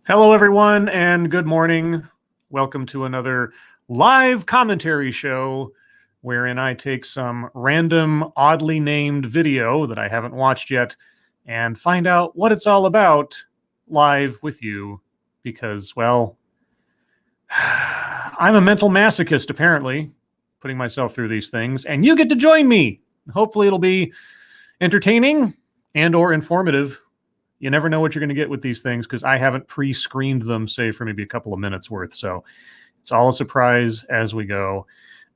Hello, everyone, and good morning. Welcome to another live commentary show wherein I take some random, oddly named video that I haven't watched yet and find out what it's all about live with you because, well, I'm a mental masochist, apparently, putting myself through these things, and you get to join me. Hopefully it'll be entertaining and or informative. You never know what you're going to get with these things because I haven't pre-screened them, say, for maybe a couple of minutes worth. So it's all a surprise as we go.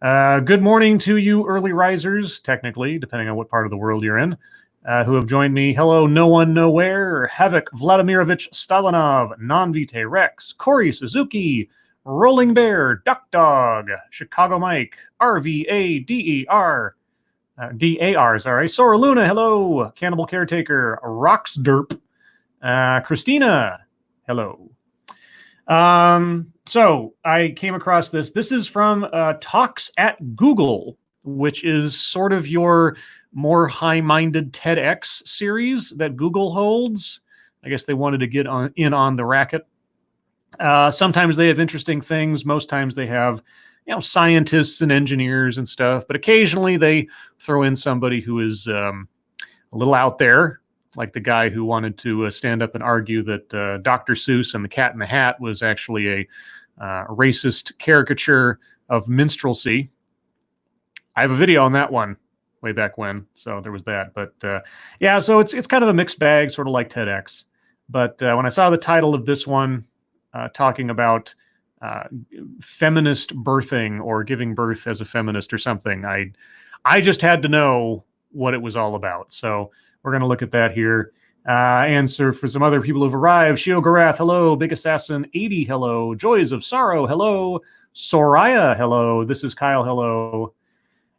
Good morning to you early risers, technically, depending on what part of the world you're in, who have joined me. Hello, No One Nowhere, Havoc Vladimirovich Stalinov, Non-Vitae Rex, Corey Suzuki, Rolling Bear, Duck Dog, Chicago Mike, RVADER, DAR, sorry, Sora Luna, hello, Cannibal Caretaker, Roxderp, Christina, hello. So I came across this. This is from Talks at Google, which is sort of your more high-minded TEDx series that Google holds. I guess they wanted to get in on the racket. Sometimes they have interesting things. Most times they have, scientists and engineers and stuff. But occasionally they throw in somebody who is a little out there, like the guy who wanted to stand up and argue that Dr. Seuss and the Cat in the Hat was actually a racist caricature of minstrelsy. I have a video on that one way back when, so there was that. But yeah, so it's kind of a mixed bag, sort of like TEDx. But when I saw the title of this one, talking about feminist birthing or giving birth as a feminist or something, I just had to know what it was all about. So we're going to look at that here. Answer for some other people who've arrived. Shio Garath, hello. Big Assassin 80, hello. Joys of Sorrow, hello. Soraya, hello. This is Kyle, hello.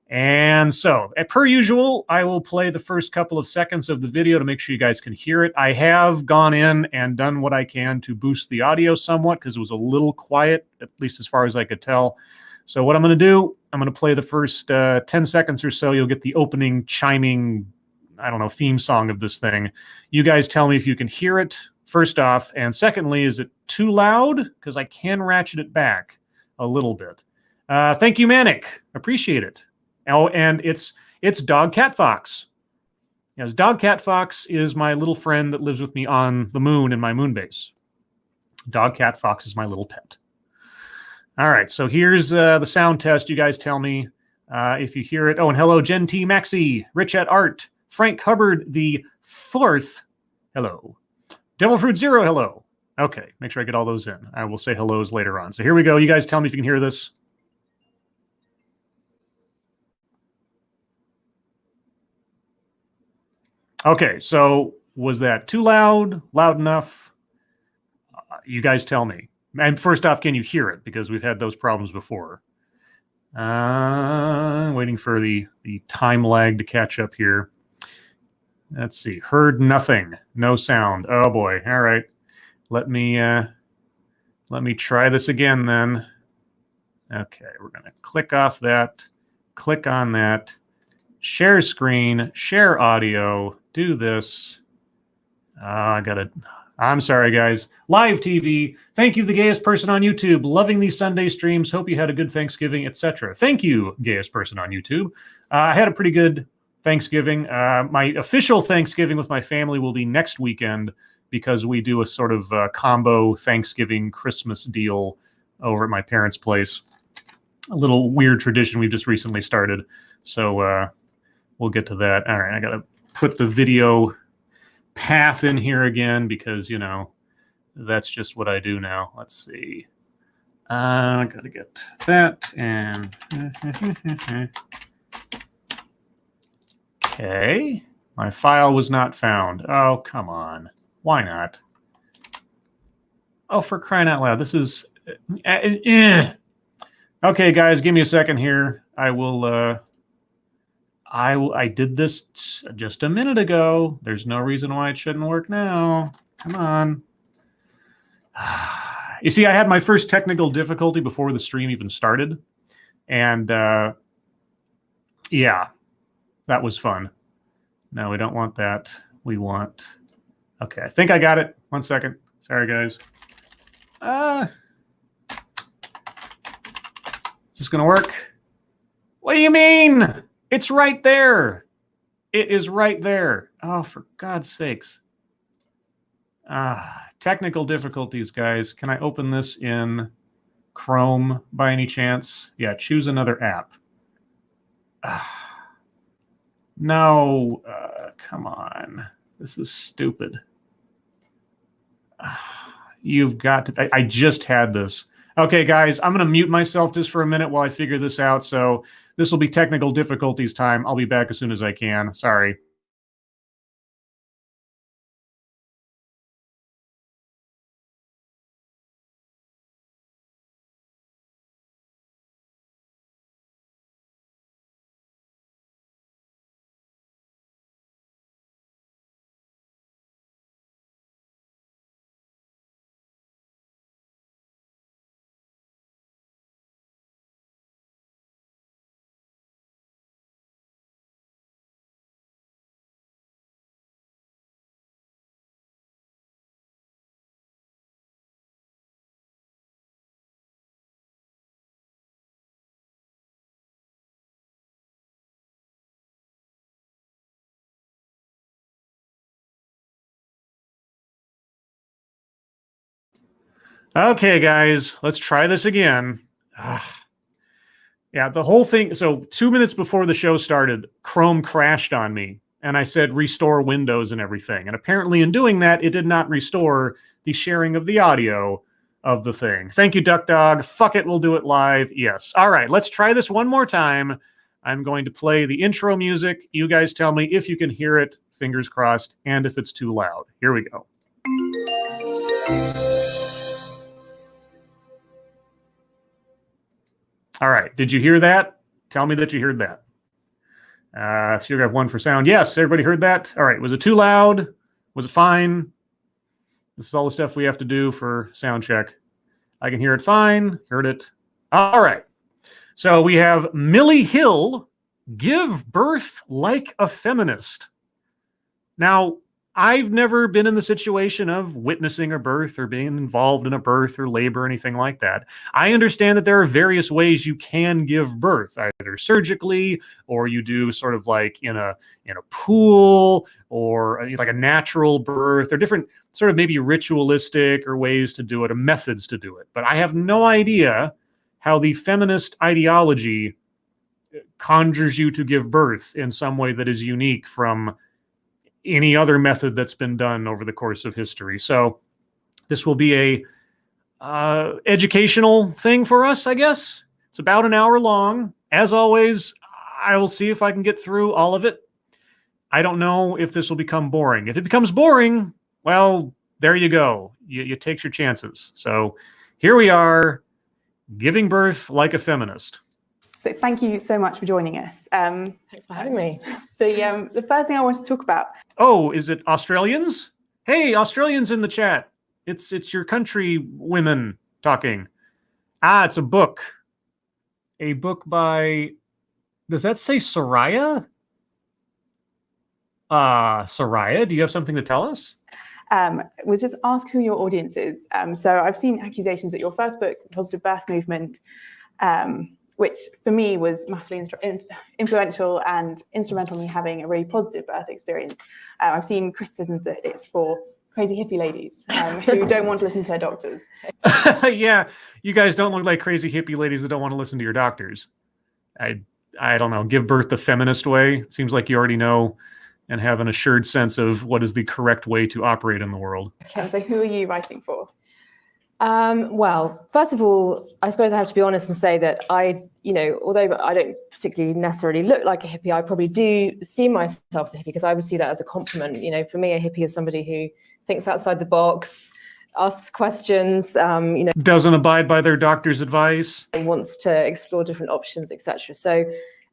And so, per usual, I will play the first couple of seconds of the video to make sure you guys can hear it. I have gone in and done what I can to boost the audio somewhat because it was a little quiet, at least as far as I could tell. So what I'm going to do, I'm going to play the first 10 seconds or so. You'll get the opening chiming, I don't know, theme song of this thing. You guys tell me if you can hear it, first off. And secondly, is it too loud? Because I can ratchet it back a little bit. Thank you, Manic. Appreciate it. Oh, and it's Dog Cat Fox. Yes, Dog Cat Fox is my little friend that lives with me on the moon in my moon base. Dog Cat Fox is my little pet. All right, so here's the sound test. You guys tell me if you hear it. Oh, and hello, Jen T. Maxey, Rich at Art, Frank Hubbard the Fourth, hello. Devil Fruit Zero, hello. Okay, make sure I get all those in. I will say hellos later on. So here we go. You guys tell me if you can hear this. Okay, so was that too loud? Loud enough? You guys tell me. And first off, can you hear it? Because we've had those problems before. Waiting for the time lag to catch up here. Let's see. Heard nothing. No sound. Oh boy. All right. Let me try this again then. Okay, we're gonna click off that. Click on that. Share screen. Share audio. Do this. I'm sorry, guys. Live TV. Thank you, the gayest person on YouTube. Loving these Sunday streams. Hope you had a good Thanksgiving, etc. Thank you, gayest person on YouTube. I had a pretty good Thanksgiving. My official Thanksgiving with my family will be next weekend because we do a sort of combo Thanksgiving Christmas deal over at my parents' place. A little weird tradition we've just recently started. So we'll get to that. All right, I got to put the video path in here again because, that's just what I do now. Let's see. I got to get that and... Okay. My file was not found. Oh, come on. Why not? Oh, for crying out loud. This is... Okay, guys, give me a second here. I did this just a minute ago. There's no reason why it shouldn't work now. Come on. You see, I had my first technical difficulty before the stream even started. And yeah, that was fun. No, we don't want that. We want... Okay, I think I got it. 1 second. Sorry, guys. Is this going to work? What do you mean? It's right there. It is right there. Oh, for God's sakes. Technical difficulties, guys. Can I open this in Chrome by any chance? Yeah, choose another app. No, come on. This is stupid. You've got to... I just had this. Okay, guys, I'm going to mute myself just for a minute while I figure this out. So this will be technical difficulties time. I'll be back as soon as I can. Sorry. Okay, guys, let's try this again. Yeah, the whole thing. So 2 minutes before the show started, Chrome crashed on me, and I said restore Windows and everything. And apparently in doing that, it did not restore the sharing of the audio of the thing. Thank you, Duck Dog. Fuck it, we'll do it live. Yes. All right, let's try this one more time. I'm going to play the intro music. You guys tell me if you can hear it, fingers crossed, and if it's too loud. Here we go. All right, did you hear that? Tell me that you heard that. So you have one for sound. Yes, everybody heard that? All right, was it too loud? Was it fine? This is all the stuff we have to do for sound check. I can hear it fine, heard it. All right, so we have Millie Hill, give birth like a feminist. Now, I've never been in the situation of witnessing a birth or being involved in a birth or labor or anything like that. I understand that there are various ways you can give birth, either surgically or you do sort of like in a pool or like a natural birth. There are different sort of maybe ritualistic or ways to do it or methods to do it. But I have no idea how the feminist ideology conjures you to give birth in some way that is unique from any other method that's been done over the course of history. So this will be a educational thing for us, I guess. It's about an hour long. As always, I will see if I can get through all of it. I don't know if this will become boring. If it becomes boring, well, there you go. You take your chances. So here we are, giving birth like a feminist. So thank you so much for joining us. Thanks for having me. The first thing I want to talk about. Oh, is it Australians? Hey, Australians in the chat. It's your country women talking. It's a book. A book by, does that say Soraya? Soraya, do you have something to tell us? Was just ask who your audience is. So I've seen accusations that your first book, The Positive Birth Movement, which for me was massively influential and instrumental in me having a really positive birth experience. I've seen criticisms that it's for crazy hippie ladies who don't want to listen to their doctors. Yeah, you guys don't look like crazy hippie ladies that don't want to listen to your doctors. I don't know, give birth the feminist way. It seems like you already know and have an assured sense of what is the correct way to operate in the world. Okay, so who are you writing for? Well, first of all, I suppose I have to be honest and say that although I don't particularly necessarily look like a hippie, I probably do see myself as a hippie because I would see that as a compliment. For me, a hippie is somebody who thinks outside the box, asks questions, doesn't abide by their doctor's advice, wants to explore different options, etc. So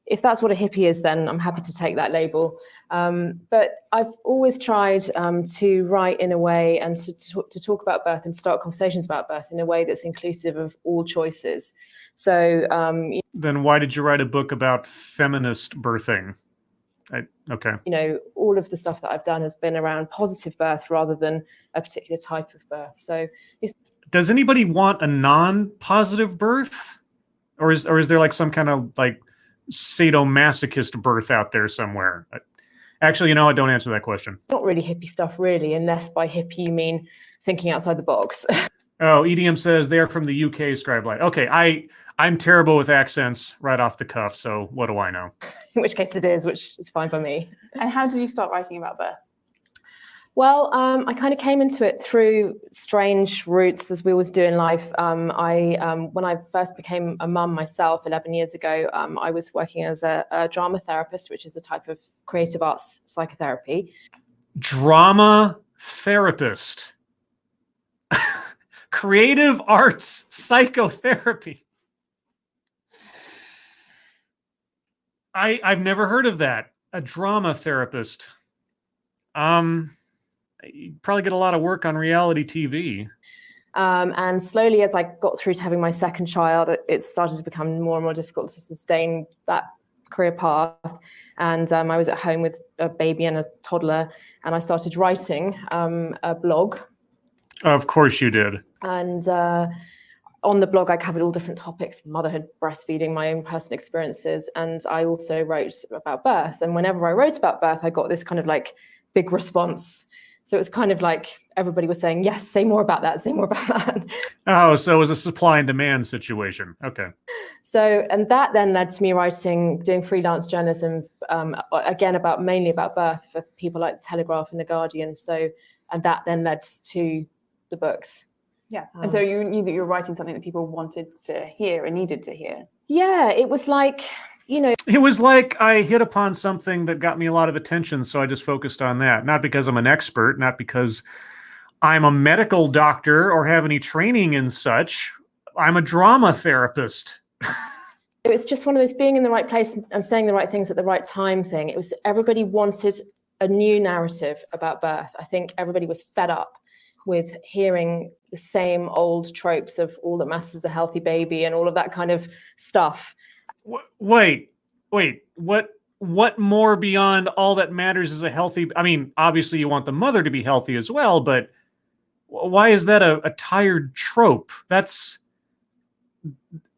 if that's what a hippie is, then I'm happy to take that label. But I've always tried to write in a way and to talk about birth and start conversations about birth in a way that's inclusive of all choices. So then why did you write a book about feminist birthing? Okay. All of the stuff that I've done has been around positive birth rather than a particular type of birth. So does anybody want a non-positive birth? Or is there like some kind of like sadomasochist birth out there somewhere? Actually, don't answer that question. Not really hippie stuff, really, unless by hippie you mean thinking outside the box. Oh, EDM says they are from the UK, Scribe Light. Okay, I'm terrible with accents right off the cuff, so what do I know? In which case it is, which is fine by me. And how did you start writing about birth? Well, I kind of came into it through strange routes, as we always do in life. When I first became a mum myself 11 years ago, I was working as a drama therapist, which is a type of creative arts psychotherapy. Drama therapist. Creative arts psychotherapy. I've never heard of that. A drama therapist. You probably get a lot of work on reality TV. And slowly, as I got through to having my second child, it started to become more and more difficult to sustain that career path. And I was at home with a baby and a toddler, and I started writing a blog. Of course you did. And on the blog, I covered all different topics: motherhood, breastfeeding, my own personal experiences. And I also wrote about birth. And whenever I wrote about birth, I got this kind of like big response. So it was kind of like everybody was saying, yes, say more about that, say more about that. Oh, so it was a supply and demand situation. Okay. So, and that then led to me doing freelance journalism, again, mainly about birth for people like The Telegraph and The Guardian. So, and that then led to the books. Yeah. And so you knew that you were writing something that people wanted to hear and needed to hear. Yeah, it was like, It was like I hit upon something that got me a lot of attention, so I just focused on that. Not because I'm an expert, not because I'm a medical doctor or have any training in such. I'm a drama therapist. It was just one of those being in the right place and saying the right things at the right time thing. It was everybody wanted a new narrative about birth. I think everybody was fed up with hearing the same old tropes of all that matters is a healthy baby and all of that kind of stuff. Wait, what more beyond all that matters is a healthy, I mean, obviously you want the mother to be healthy as well, but why is that a tired trope? That's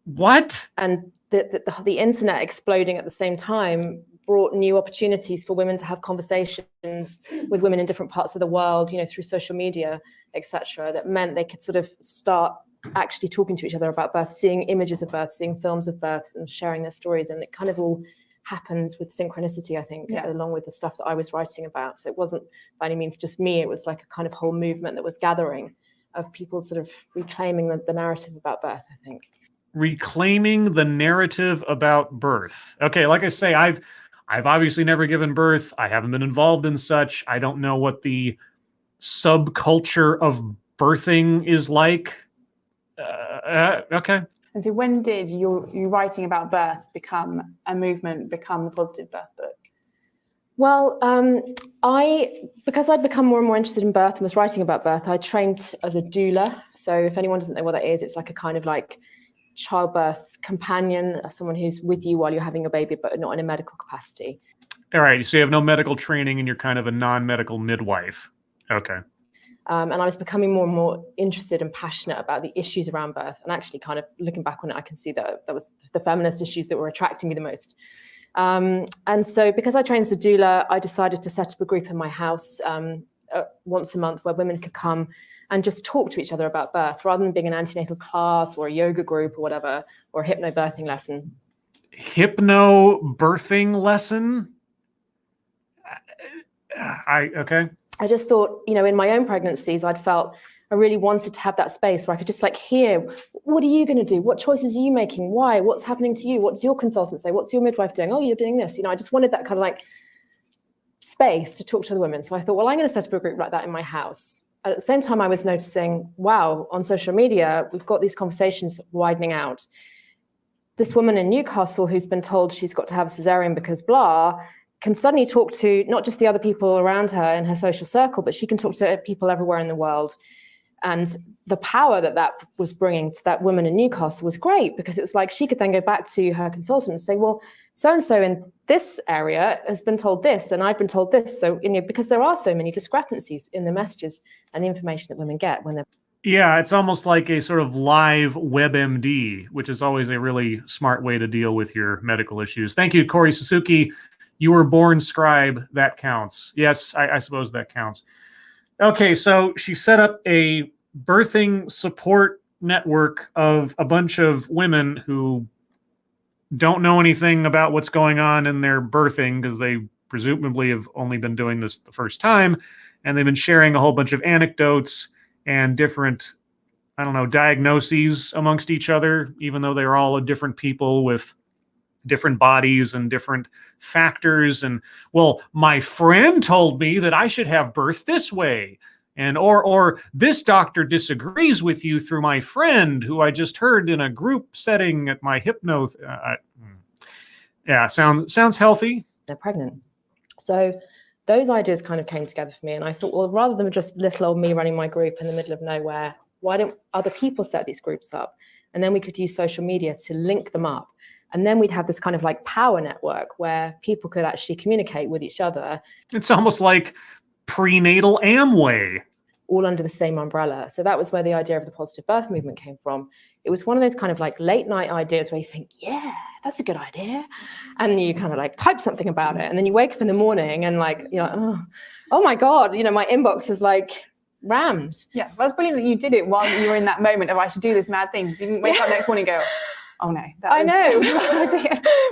what? And the internet exploding at the same time brought new opportunities for women to have conversations with women in different parts of the world, through social media, etc. That meant they could sort of start actually talking to each other about birth, seeing images of birth, seeing films of birth, and sharing their stories. And it kind of all happened with synchronicity, I think, along with the stuff that I was writing about. So it wasn't by any means just me. It was like a kind of whole movement that was gathering of people sort of reclaiming the narrative about birth, I think. Reclaiming the narrative about birth. Okay, like I say, I've obviously never given birth. I haven't been involved in such. I don't know what the subculture of birthing is like. Okay. And so when did you writing about birth become a movement, become the Positive Birth book? Well, because I'd become more and more interested in birth and was writing about birth, I trained as a doula. So if anyone doesn't know what that is, it's like a kind of like childbirth companion, someone who's with you while you're having a baby, but not in a medical capacity. All right. So you have no medical training and you're kind of a non-medical midwife. Okay. And I was becoming more and more interested and passionate about the issues around birth. And actually kind of looking back on it, I can see that was the feminist issues that were attracting me the most. And so because I trained as a doula, I decided to set up a group in my house once a month where women could come and just talk to each other about birth rather than being an antenatal class or a yoga group or whatever, or a hypnobirthing lesson. Hypnobirthing lesson? Okay. I just thought, in my own pregnancies, I'd felt I really wanted to have that space where I could just like hear, what are you going to do? What choices are you making? Why? What's happening to you? What's your consultant say? What's your midwife doing? Oh, you're doing this. I just wanted that kind of like space to talk to the women. So I thought, well, I'm going to set up a group like that in my house. At the same time, I was noticing, wow, on social media, we've got these conversations widening out. This woman in Newcastle who's been told she's got to have a cesarean because blah, can suddenly talk to not just the other people around her in her social circle, but she can talk to people everywhere in the world. And the power that was bringing to that woman in Newcastle was great, because it was like she could then go back to her consultant and say, well, so-and-so in this area has been told this, and I've been told this. So, because there are so many discrepancies in the messages and the information that women get when they're... Yeah, it's almost like a sort of live WebMD, which is always a really smart way to deal with your medical issues. Thank you, Corey Suzuki. You were born Scribe. That counts. Yes, I suppose that counts. Okay, so she set up a birthing support network of a bunch of women who don't know anything about what's going on in their birthing because they presumably have only been doing this the first time, and they've been sharing a whole bunch of anecdotes and different, I don't know, diagnoses amongst each other, even though they're all different people with different bodies and different factors. And, well, my friend told me that I should have birth this way. And or this doctor disagrees with you through my friend who I just heard in a group setting at my hypno. Yeah, sounds healthy. They're pregnant. So those ideas kind of came together for me. And I thought, well, rather than just little old me running my group in the middle of nowhere, why don't other people set these groups up? And then we could use social media to link them up. And then we'd have this kind of like power network where people could actually communicate with each other. It's almost like prenatal Amway. All under the same umbrella. So that was where the idea of the positive birth movement came from. It was one of those kind of like late night ideas where you think, yeah, that's a good idea. And you kind of like type something about it. And then you wake up in the morning and like, you're like, oh my God, my inbox is like rammed. Yeah, well, it's brilliant that you did it while you were in that moment of I should do this mad thing. Because you didn't wake up next morning and go, oh no. I know.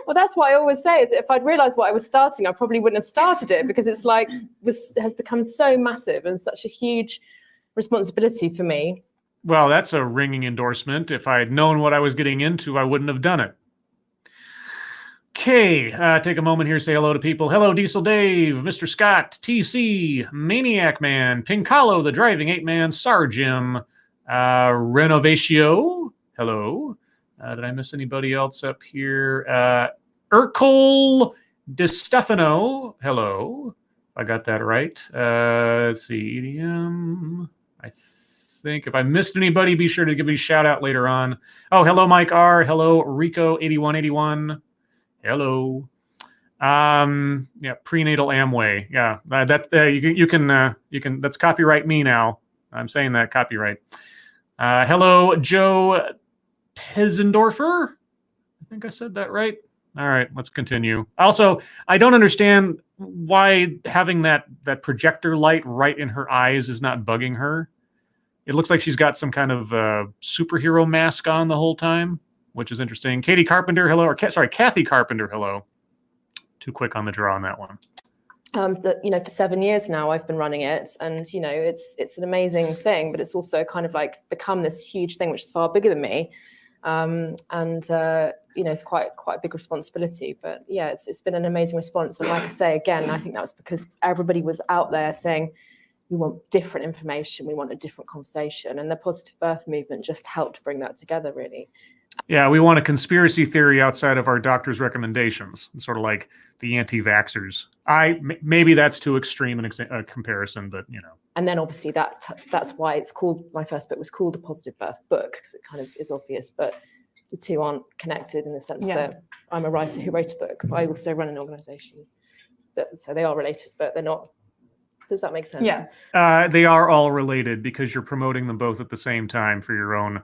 Well, that's what I always say is if I'd realized what I was starting, I probably wouldn't have started it because it's like, this has become so massive and such a huge responsibility for me. Well, that's a ringing endorsement. If I had known what I was getting into, I wouldn't have done it. Okay, take a moment here to say hello to people. Hello, Diesel Dave, Mr. Scott, TC, Maniac Man, Pincalo, the Driving Ape Man, Sarjim, Renovatio, hello. Did I miss anybody else up here? Urkel DeStefano, hello. I got that right. Let's see, EDM. I think if I missed anybody, be sure to give me a shout out later on. Oh, hello, Mike R. Hello, Rico8181. Hello. Yeah, prenatal Amway. Yeah, you can. That's copyright me now. I'm saying that copyright. Hello, Joe Pezendorfer. I think I said that right. All right, let's continue. Also, I don't understand why having that projector light right in her eyes is not bugging her. It looks like she's got some kind of superhero mask on the whole time, which is interesting. Katie Carpenter, hello. Kathy Carpenter, hello. Too quick on the draw on that one. For 7 years now, I've been running it, and it's an amazing thing, but it's also kind of like become this huge thing, which is far bigger than me. It's quite a big responsibility, but yeah, it's been an amazing response. And like I say, again, I think that was because everybody was out there saying, we want different information, we want a different conversation. And the positive birth movement just helped bring that together, really. Yeah, we want a conspiracy theory outside of our doctor's recommendations, sort of like the anti-vaxxers. Maybe that's too extreme a comparison, but And then obviously that's why it's called, my first book was called The Positive Birth Book, because it kind of is obvious, but the two aren't connected in the sense that I'm a writer who wrote a book, but I also run an organization. So they are related, but they're not. Does that make sense? Yeah. They are all related because you're promoting them both at the same time for your own,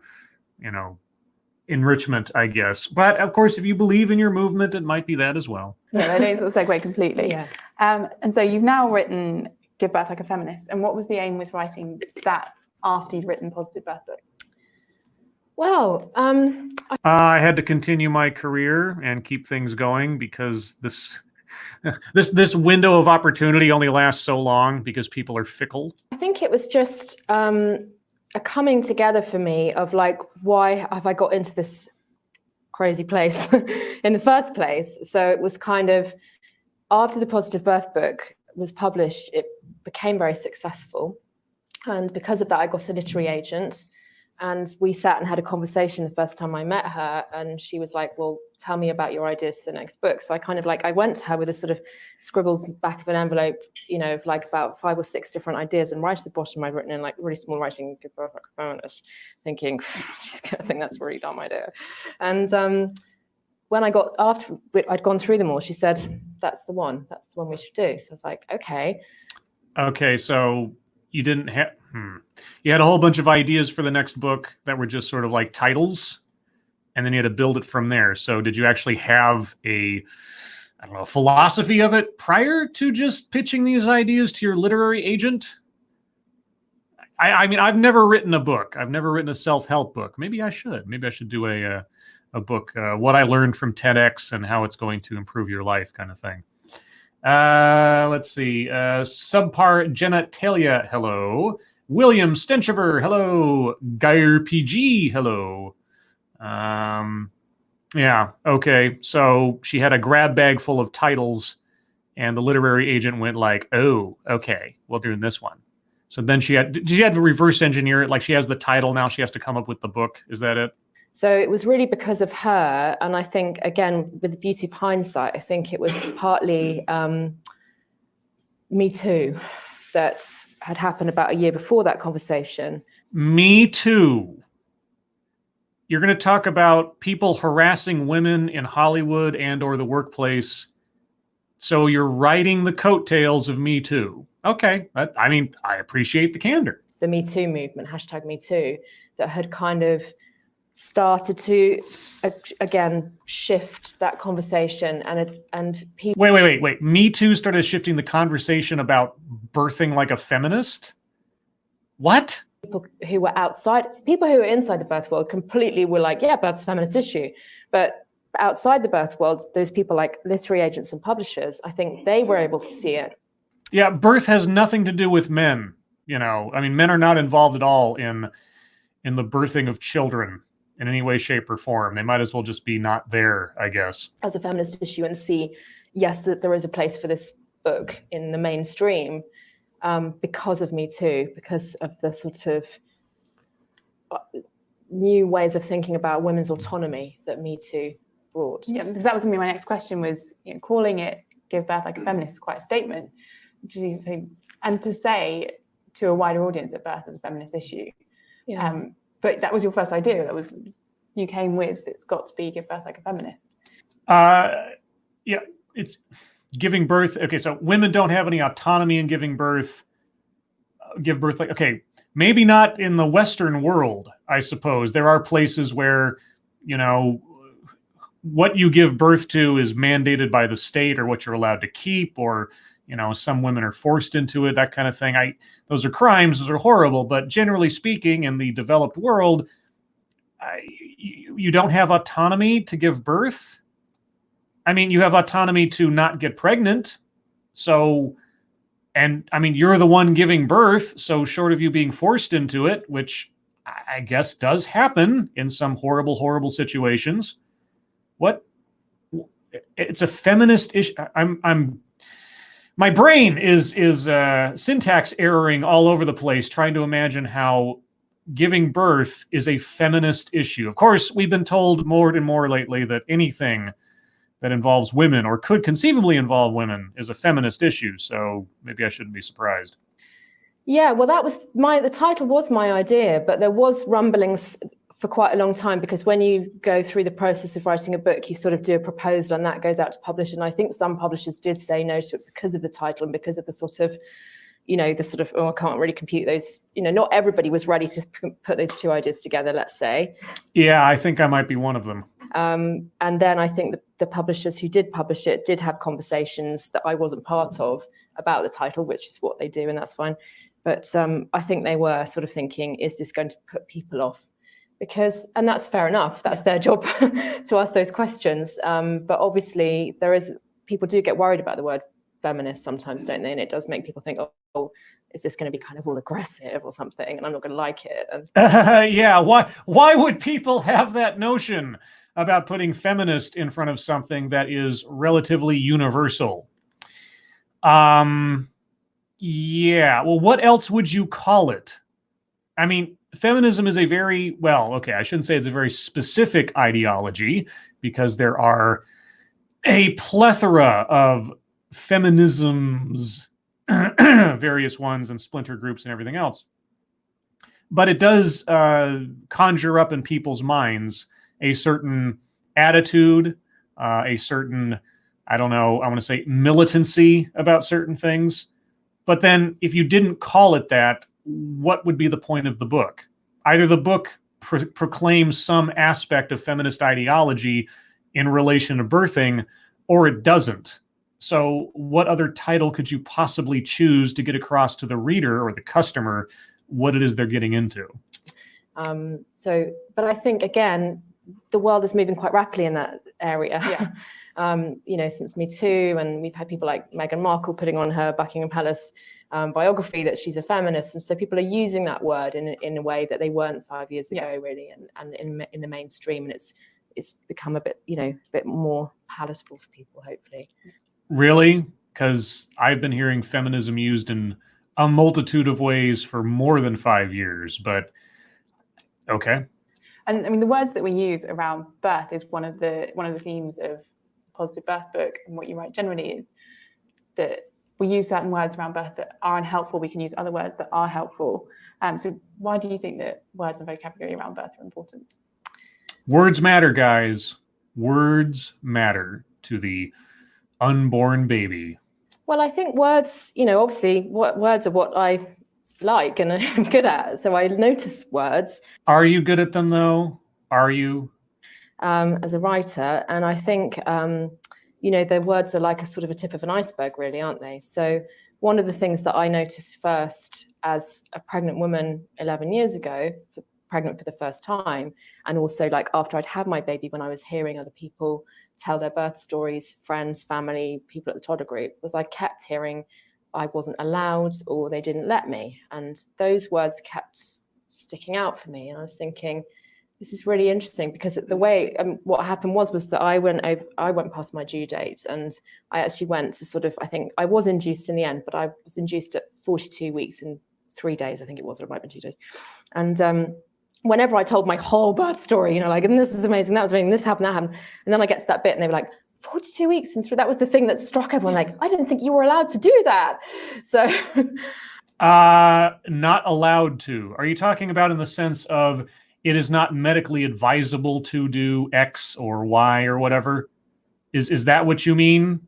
enrichment, I guess. But of course, if you believe in your movement, it might be that as well. Yeah, I don't sort of segue completely. Yeah. And so you've now written Give Birth Like a Feminist. And what was the aim with writing that after you'd written Positive Birth Book? Well, I had to continue my career and keep things going because this window of opportunity only lasts so long because people are fickle. I think it was just a coming together for me of like, why have I got into this crazy place in the first place? So it was kind of after the Positive Birth book was published, it became very successful. And because of that, I got a literary agent. And we sat and had a conversation the first time I met her, and she was like, well, tell me about your ideas for the next book. So I kind of I went to her with a sort of scribbled back of an envelope, of like about 5 or 6 different ideas, and right at the bottom I'd written in like really small writing, Give Birth Like a Feminist, thinking, she's gonna think that's a really dumb idea. And when after I'd gone through them all, she said, that's the one we should do. So I was like, okay. Okay, so you didn't have, You had a whole bunch of ideas for the next book that were just sort of like titles, and then you had to build it from there. So did you actually have a philosophy of it prior to just pitching these ideas to your literary agent? I mean, I've never written a book. I've never written a self-help book. Maybe I should. Maybe I should do a book, what I learned from TEDx and how it's going to improve your life kind of thing. Let's see. Subpar Jenna Talia, hello. William Stenchiver, hello. Geyer PG, hello. Yeah, okay. So she had a grab bag full of titles, and the literary agent went like, oh, okay, we're doing this one. So then did she have to reverse engineer it? Like she has the title, now she has to come up with the book. Is that it? So it was really because of her. And I think, again, with the beauty of hindsight, I think it was partly Me Too that had happened about a year before that conversation. Me Too. You're going to talk about people harassing women in Hollywood and or the workplace. So you're writing the coattails of Me Too. Okay. I mean, I appreciate the candor. The Me Too movement, #MeToo, that had kind of started to, again, shift that conversation and people... Wait. Me Too started shifting the conversation about birthing like a feminist? What? People who were inside the birth world completely were like, yeah, birth's a feminist issue. But outside the birth world, those people like literary agents and publishers, I think they were able to see it. Yeah, birth has nothing to do with men. You know, I mean, men are not involved at all in the birthing of children in any way, shape, or form. They might as well just be not there, I guess. As a feminist issue, and see, yes, that there is a place for this book in the mainstream because of Me Too, because of the sort of new ways of thinking about women's autonomy that Me Too brought. Yeah, because that was going to be my next question, was calling it Give Birth Like a Feminist is quite a statement. And to say to a wider audience that birth is a feminist issue. Yeah. But that was your first idea. That was, you came with, it's got to be Give Birth Like a Feminist. Yeah, it's giving birth. Okay, so women don't have any autonomy in giving birth. Give birth like, okay, maybe not in the Western world, I suppose. There are places where, what you give birth to is mandated by the state, or what you're allowed to keep, or some women are forced into it, that kind of thing. Those are crimes, those are horrible, but generally speaking, in the developed world, you don't have autonomy to give birth. I mean, you have autonomy to not get pregnant. So, and I mean, you're the one giving birth, so short of you being forced into it, which I guess does happen in some horrible, horrible situations. What? It's a feminist issue. My brain is syntax erroring all over the place, trying to imagine how giving birth is a feminist issue. Of course, we've been told more and more lately that anything that involves women or could conceivably involve women is a feminist issue. So maybe I shouldn't be surprised. Yeah, well, the title was my idea, but there was rumblings for quite a long time, because when you go through the process of writing a book, you sort of do a proposal and that goes out to publish. And I think some publishers did say no to it because of the title and because of the sort of, I can't really compute those, not everybody was ready to put those two ideas together, let's say. Yeah, I think I might be one of them. And then I think the publishers who did publish it did have conversations that I wasn't part of about the title, which is what they do, and that's fine. But I think they were sort of thinking, is this going to put people off? And that's fair enough. That's their job to ask those questions. But obviously people do get worried about the word feminist sometimes, don't they? And it does make people think, oh, is this going to be kind of all aggressive or something? And I'm not going to like it. Yeah. Why would people have that notion about putting feminist in front of something that is relatively universal? Yeah. Well, what else would you call it? I mean, feminism is I shouldn't say it's a very specific ideology, because there are a plethora of feminisms, various ones, and splinter groups and everything else. But it does conjure up in people's minds a certain attitude, a certain, I want to say militancy about certain things. But then if you didn't call it that, what would be the point of the book? Either the book proclaims some aspect of feminist ideology in relation to birthing, or it doesn't. So what other title could you possibly choose to get across to the reader or the customer what it is they're getting into? But I think, again, the world is moving quite rapidly in that area. Yeah. Since Me Too, and we've had people like Meghan Markle putting on her Buckingham Palace biography that she's a feminist, and so people are using that word in a way that they weren't 5 years ago, really, and in the mainstream, and it's become a bit more palatable for people, hopefully. Really? Because I've been hearing feminism used in a multitude of ways for more than 5 years, but okay. And I mean, the words that we use around birth is one of the themes of Positive Birth book, and what you write generally is that we use certain words around birth that are unhelpful. We can use other words that are helpful. So why do you think that words and vocabulary around birth are important? Words matter, guys. Words matter to the unborn baby. Well, I think words, obviously, words are what I like and I'm good at. So I notice words. Are you good at them, though? Are you? As a writer, and I think the words are like a sort of a tip of an iceberg, really, aren't they? So one of the things that I noticed first as a pregnant woman 11 years ago, pregnant for the first time, and also like after I'd had my baby, when I was hearing other people tell their birth stories, friends, family, people at the toddler group, was I kept hearing I wasn't allowed or they didn't let me, and those words kept sticking out for me, and I was thinking, this is really interesting, because the way what happened was that I went past my due date, and I actually went to I think I was induced in the end, but I was induced at 42 weeks and 3 days, I think it was, or it might have been 2 days. And whenever I told my whole birth story, and this is amazing, that was amazing, this happened, that happened, and then I get to that bit and they were like, 42 weeks and that was the thing that struck everyone, like, I didn't think you were allowed to do that. So not allowed to. Are you talking about in the sense of it is not medically advisable to do X or Y or whatever? Is that what you mean?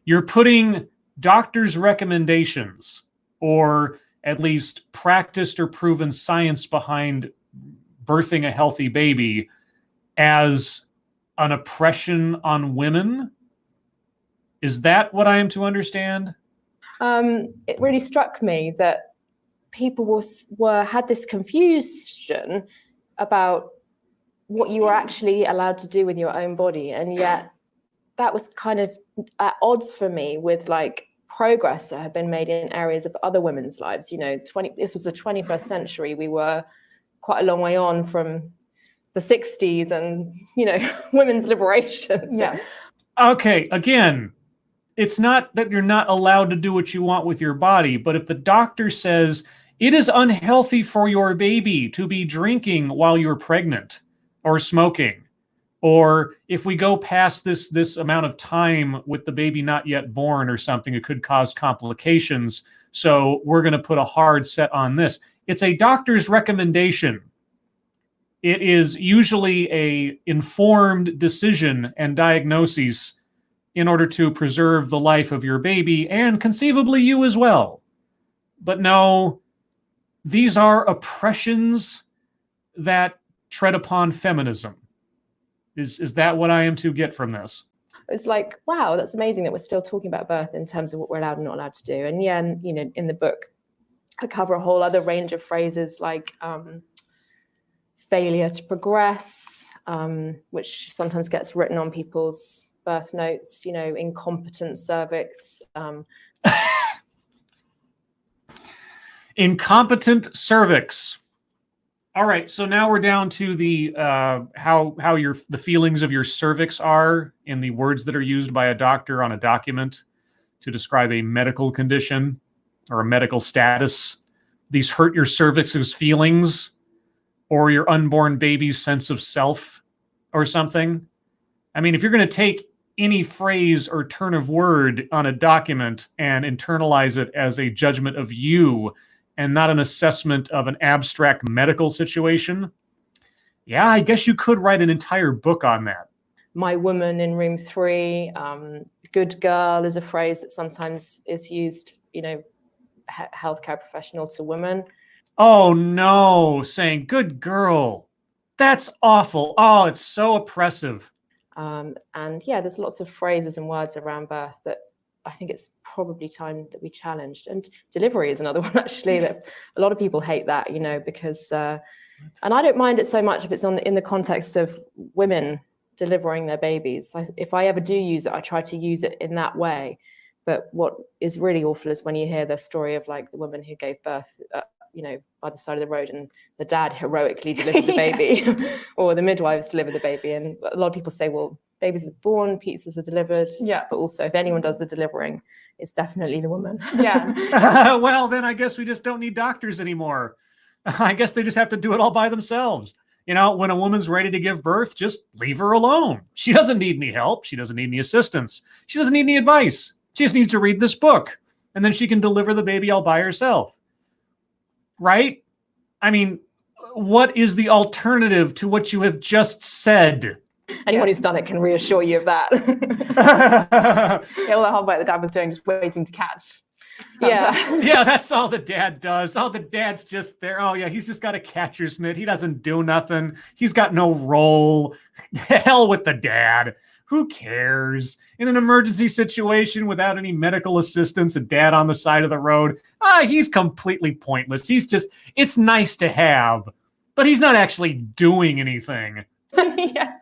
You're putting doctors' recommendations, or at least practiced or proven science behind birthing a healthy baby, as an oppression on women? Is that what I am to understand? It really struck me that people had this confusion about what you were actually allowed to do with your own body, and yet that was kind of at odds for me with like progress that had been made in areas of other women's lives. This was the 21st century. We were quite a long way on from the 60s and women's liberation. So. Yeah. Okay, again, it's not that you're not allowed to do what you want with your body, but if the doctor says it is unhealthy for your baby to be drinking while you're pregnant or smoking, or if we go past this amount of time with the baby not yet born or something, it could cause complications, so we're going to put a hard set on this. It's a doctor's recommendation. It is usually a informed decision and diagnosis in order to preserve the life of your baby and conceivably you as well. But no, these are oppressions that tread upon feminism. Is that what I am to get from this? It's like, wow, that's amazing that we're still talking about birth in terms of what we're allowed and not allowed to do. And yeah, in the book, I cover a whole other range of phrases like failure to progress, which sometimes gets written on people's birth notes, incompetent cervix. Incompetent cervix. All right, so now we're down to the how the feelings of your cervix are in the words that are used by a doctor on a document to describe a medical condition or a medical status. These hurt your cervix's feelings, or your unborn baby's sense of self, or something. I mean, if you're going to take any phrase or turn of word on a document and internalize it as a judgment of you and not an assessment of an abstract medical situation, yeah, I guess you could write an entire book on that. My woman in room 3, good girl is a phrase that sometimes is used, healthcare professional to women. Oh no, saying good girl. That's awful. Oh, it's so oppressive. And yeah, there's lots of phrases and words around birth that I think it's probably time that we challenged. And delivery is another one, actually, that a lot of people hate that, you know, because, and I don't mind it so much if it's in the context of women delivering their babies. If I ever do use it, I try to use it in that way. But what is really awful is when you hear the story of like the woman who gave birth, you know, by the side of the road, and the dad heroically delivered the baby, or the midwives delivered the baby. And a lot of people say, well, babies are born, pizzas are delivered. Yeah. But also, if anyone does the delivering, it's definitely the woman. Yeah. Well, then I guess we just don't need doctors anymore. I guess they just have to do it all by themselves. You know, when a woman's ready to give birth, just leave her alone. She doesn't need any help. She doesn't need any assistance. She doesn't need any advice. She just needs to read this book, and then she can deliver the baby all by herself. Right? I mean, what is the alternative to what you have just said? Anyone who's done it can reassure you of that. Yeah, all the hard work the dad was doing, just waiting to catch. Yeah. Yeah, that's all the dad does. Oh, the dad's just there. Oh, yeah, he's just got a catcher's mitt. He doesn't do nothing. He's got no role. Hell with the dad. Who cares? In an emergency situation without any medical assistance, a dad on the side of the road, he's completely pointless. He's just, it's nice to have, but he's not actually doing anything. Yeah.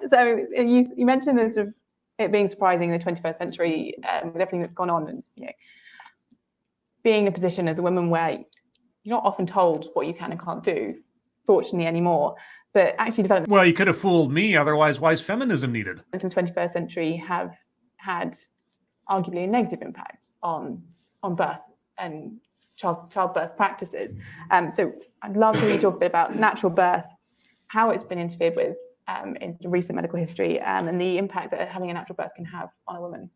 So you mentioned this sort of it being surprising in the 21st century with everything that's gone on, and you know, being in a position as a woman where you're not often told what you can and can't do, fortunately anymore, but actually development. Well, you could have fooled me. Otherwise, why is feminism needed? In the 21st century have had arguably a negative impact on birth and childbirth practices. So I'd love to hear you talk a bit about natural birth, how it's been interfered with in recent medical history, and the impact that having a natural birth can have on a woman.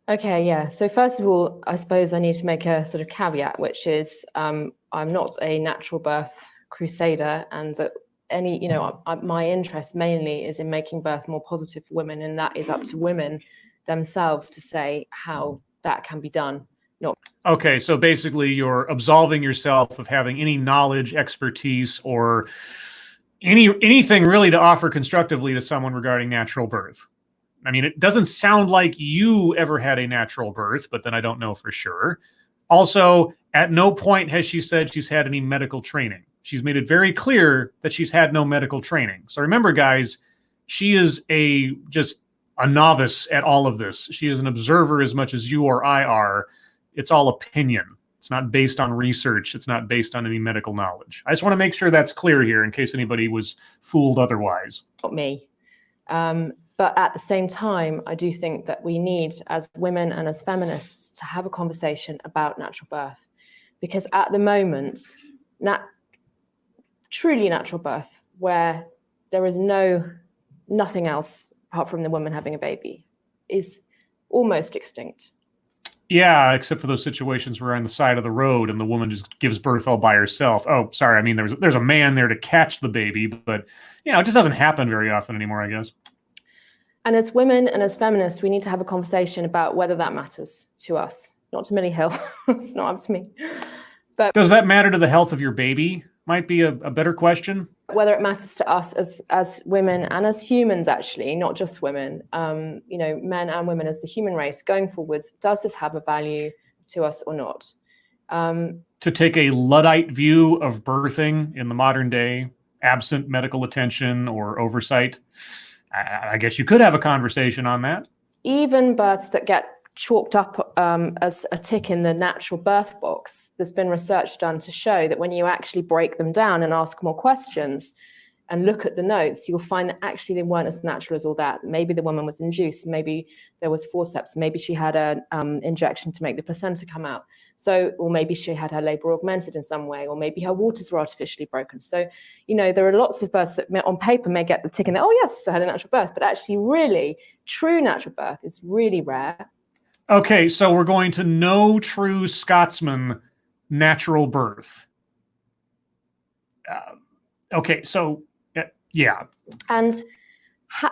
Okay, yeah. So first of all, I suppose I need to make a sort of caveat, which is I'm not a natural birth crusader, and that my interest mainly is in making birth more positive for women, and that is up to women themselves to say how that can be done. Okay, so basically you're absolving yourself of having any knowledge, expertise, or anything really to offer constructively to someone regarding natural birth. I mean, it doesn't sound like you ever had a natural birth, but then I don't know for sure. Also, at no point has she said she's had any medical training. She's made it very clear that she's had no medical training. So remember, guys, she is just a novice at all of this. She is an observer as much as you or I are. It's all opinion. It's not based on research. It's not based on any medical knowledge. I just want to make sure that's clear here in case anybody was fooled otherwise. Not me. But at the same time, I do think that we need, as women and as feminists, to have a conversation about natural birth. Because at the moment, truly natural birth, where there is nothing else apart from the woman having a baby, is almost extinct. Yeah, except for those situations where on the side of the road and the woman just gives birth all by herself. Oh, sorry. I mean, there's a man there to catch the baby, but it just doesn't happen very often anymore, I guess. And as women and as feminists, we need to have a conversation about whether that matters to us, not to Millie Hill. It's not up to me. But does that matter to the health of your baby? Might be a better question. Whether it matters to us as women and as humans, actually, not just women, men and women as the human race going forwards, does this have a value to us or not? To take a Luddite view of birthing in the modern day, absent medical attention or oversight, I guess you could have a conversation on that. Even births that get chalked up as a tick in the natural birth box, there's been research done to show that when you actually break them down and ask more questions and look at the notes, you'll find that actually they weren't as natural as all that. Maybe the woman was induced, maybe there was forceps, maybe she had an injection to make the placenta come out. Or maybe she had her labor augmented in some way, or maybe her waters were artificially broken. So, there are lots of births that on paper may get the tick in there, oh yes, I had a natural birth, but actually really true natural birth is really rare. Okay, so we're going to no true Scotsman natural birth. Okay, so yeah. And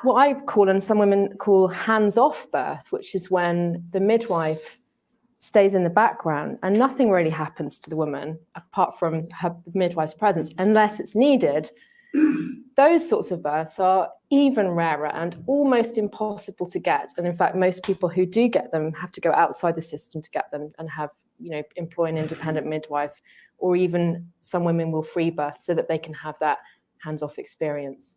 what I call, and some women call, hands-off birth, which is when the midwife stays in the background and nothing really happens to the woman apart from her midwife's presence unless it's needed, those sorts of births are even rarer and almost impossible to get. And in fact, most people who do get them have to go outside the system to get them and have, employ an independent midwife, or even some women will free birth so that they can have that hands-off experience.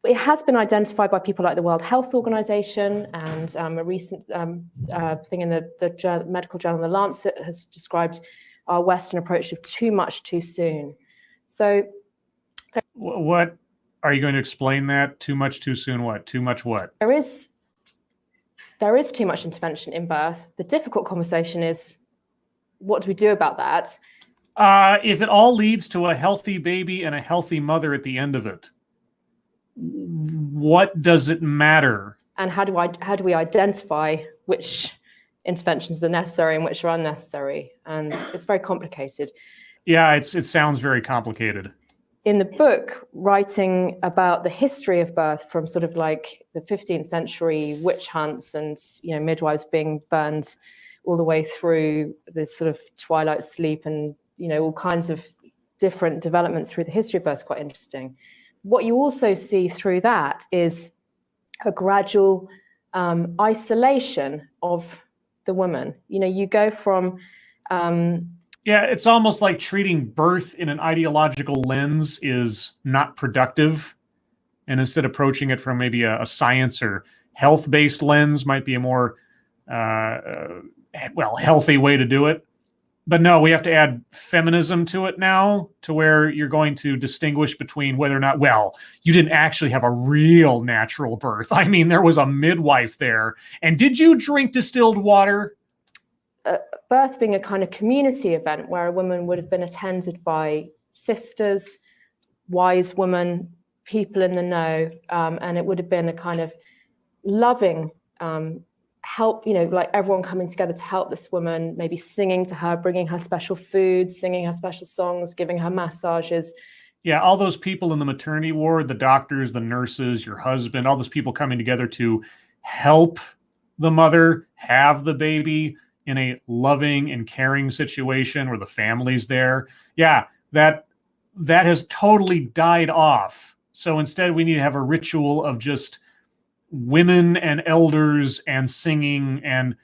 It has been identified by people like the World Health Organization, and a recent thing in the medical journal The Lancet has described our Western approach of too much too soon. So what are you going to explain that? Too much too soon what? Too much what? There is too much intervention in birth. The difficult conversation is, what do we do about that? If it all leads to a healthy baby and a healthy mother at the end of it, what does it matter? And how do we identify which interventions are necessary and which are unnecessary? And it's very complicated. Yeah, it sounds very complicated. In the book, writing about the history of birth from sort of like the 15th century witch hunts and midwives being burned all the way through the sort of twilight sleep and all kinds of different developments through the history of birth is quite interesting. What you also see through that is a gradual isolation of the woman. You go from yeah, it's almost like treating birth in an ideological lens is not productive, and instead approaching it from maybe a science or health-based lens might be a more healthy way to do it. But no, we have to add feminism to it now, to where you're going to distinguish between whether or not, you didn't actually have a real natural birth. I mean, there was a midwife there. And did you drink distilled water? Birth being a kind of community event where a woman would have been attended by sisters, wise women, people in the know, and it would have been a kind of loving help, like everyone coming together to help this woman, maybe singing to her, bringing her special food, singing her special songs, giving her massages. Yeah, all those people in the maternity ward, the doctors, the nurses, your husband, all those people coming together to help the mother have the baby in a loving and caring situation where the family's there. Yeah, that has totally died off. So instead we need to have a ritual of just women and elders and singing. And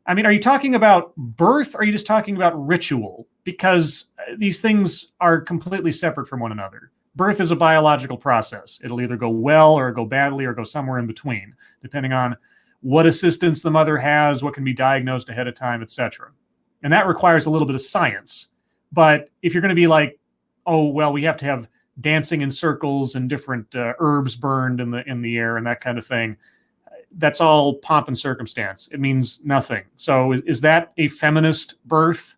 I mean, are you talking about birth? Or are you just talking about ritual? Because these things are completely separate from one another. Birth is a biological process. It'll either go well or go badly or go somewhere in between, depending on what assistance the mother has, what can be diagnosed ahead of time, etc. And that requires a little bit of science. But if you're going to be like, we have to have dancing in circles and different herbs burned in the air and that kind of thing, that's all pomp and circumstance. It means nothing. So is that a feminist birth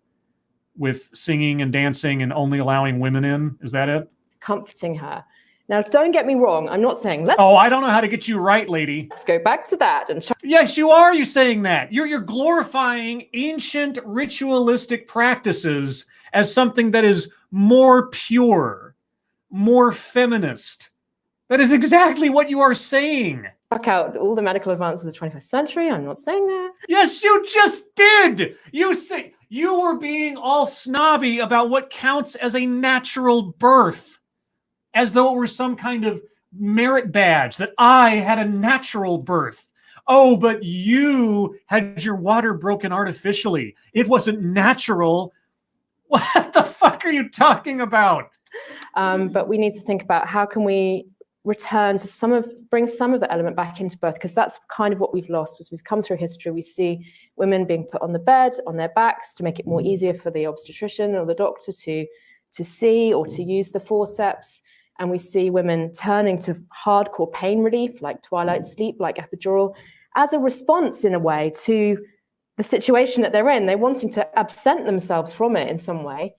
with singing and dancing and only allowing women in? Is that it? Comforting her. Now, don't get me wrong. I'm not saying I don't know how to get you right, lady. Let's go back to that. And yes, you are. You're saying that. You're glorifying ancient ritualistic practices as something that is more pure, more feminist. That is exactly what you are saying. Fuck out all the medical advances of the 21st century. I'm not saying that. Yes, you just did. You were being all snobby about what counts as a natural birth, as though it were some kind of merit badge that I had a natural birth. Oh, but you had your water broken artificially. It wasn't natural. What the fuck are you talking about? But we need to think about how can we return to bring some of the element back into birth, because that's kind of what we've lost as we've come through history. We see women being put on the bed, on their backs, to make it more easier for the obstetrician or the doctor to see or to use the forceps. And we see women turning to hardcore pain relief, like twilight sleep, like epidural, as a response in a way to the situation that they're in. They're wanting to absent themselves from it in some way.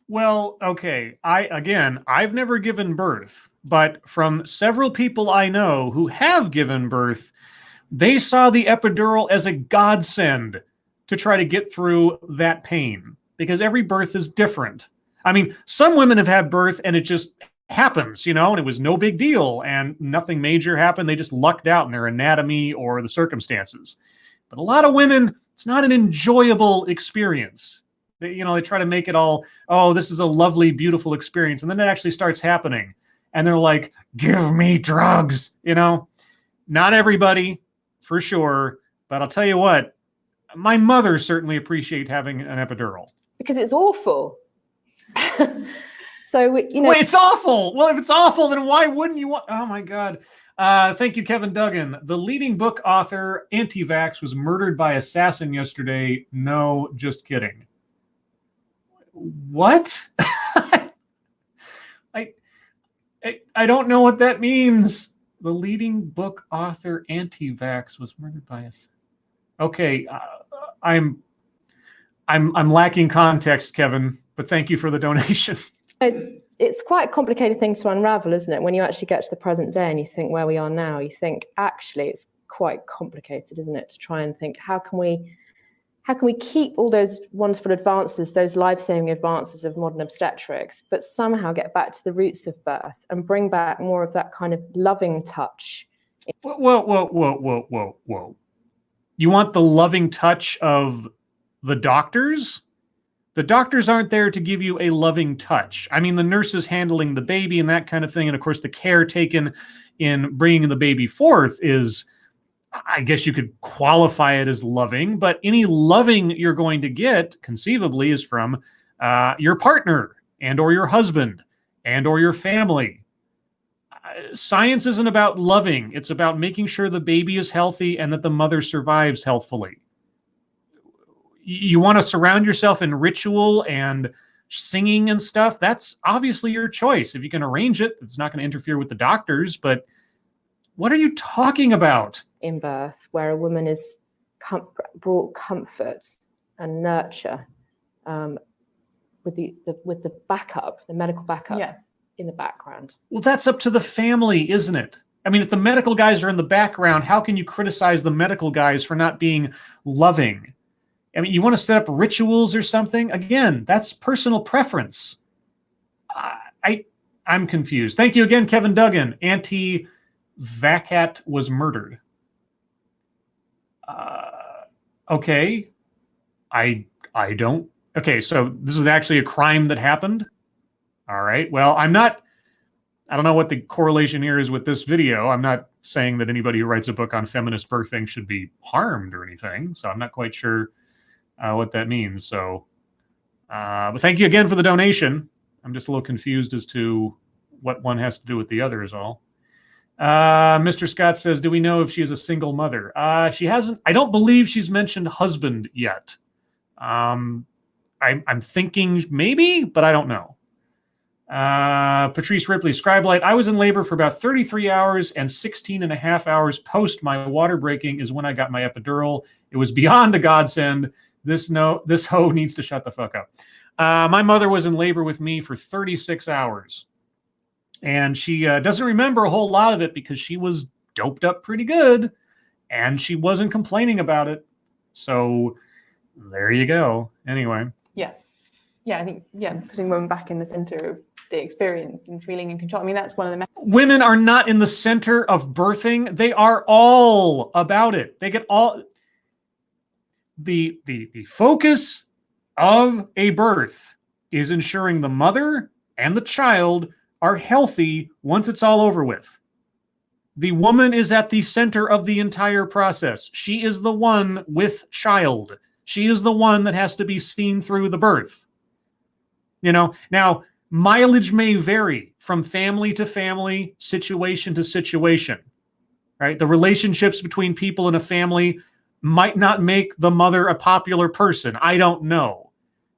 Well, okay. I've never given birth, but from several people I know who have given birth, they saw the epidural as a godsend to try to get through that pain, because every birth is different. I mean, some women have had birth and it just happens, and it was no big deal and nothing major happened. They just lucked out in their anatomy or the circumstances. But a lot of women, it's not an enjoyable experience. They try to make it all, oh, this is a lovely, beautiful experience. And then it actually starts happening. And they're like, give me drugs, Not everybody, for sure. But I'll tell you what, my mother certainly appreciates having an epidural. Because it's awful. So, Wait, it's awful. Well, if it's awful, then why wouldn't you want? Oh, my God. Thank you, Kevin Duggan. The leading book author, anti-vax, was murdered by assassin yesterday. No, just kidding. What? I don't know what that means. The leading book author, anti-vax, was murdered by assassin. Okay, I'm lacking context, Kevin, but thank you for the donation. It's quite a complicated thing to unravel, isn't it? When you actually get to the present day and you think where we are now, you think actually it's quite complicated, isn't it? To try and think how can we keep all those wonderful advances, those life-saving advances of modern obstetrics, but somehow get back to the roots of birth and bring back more of that kind of loving touch. Whoa. You want the loving touch of the doctors? The doctors aren't there to give you a loving touch. I mean, the nurses handling the baby and that kind of thing, and of course the care taken in bringing the baby forth is, I guess you could qualify it as loving, but any loving you're going to get, conceivably, is from your partner and or your husband and or your family. Science isn't about loving. It's about making sure the baby is healthy and that the mother survives healthfully. You want to surround yourself in ritual and singing and stuff. That's obviously your choice. If you can arrange it, it's not going to interfere with the doctors, but what are you talking about? In birth, where a woman is brought comfort and nurture with the backup, the medical backup in the background. Well, that's up to the family, isn't it? I mean, if the medical guys are in the background, how can you criticize the medical guys for not being loving? I mean, you want to set up rituals or something? Again, that's personal preference. I'm confused. Thank you again, Kevin Duggan. Anti-vacat was murdered. Okay. I don't. Okay, so this is actually a crime that happened. All right. Well, I don't know what the correlation here is with this video. I'm not saying that anybody who writes a book on feminist birthing should be harmed or anything. So I'm not quite sure what that means. So, but thank you again for the donation. I'm just a little confused as to what one has to do with the other is all. Mr. Scott says, do we know if she is a single mother? She hasn't. I don't believe she's mentioned husband yet. I'm thinking maybe, but I don't know. Patrice Ripley, Scribe Light. I was in labor for about 33 hours and 16 and a half hours post my water breaking is when I got my epidural. It was beyond a godsend. This hoe needs to shut the fuck up. My mother was in labor with me for 36 hours. And she doesn't remember a whole lot of it because she was doped up pretty good. And she wasn't complaining about it. So there you go. Anyway. Yeah, I think, putting women back in the center of the experience and feeling in control. I mean, that's one of the... Women are not in the center of birthing. They are all about it. They get all... The focus of a birth is ensuring the mother and the child are healthy once it's all over with. The woman is at the center of the entire process. She is the one with child. She is the one that has to be seen through the birth. Now, mileage may vary from family to family, situation to situation, right? The relationships between people in a family might not make the mother a popular person. I don't know.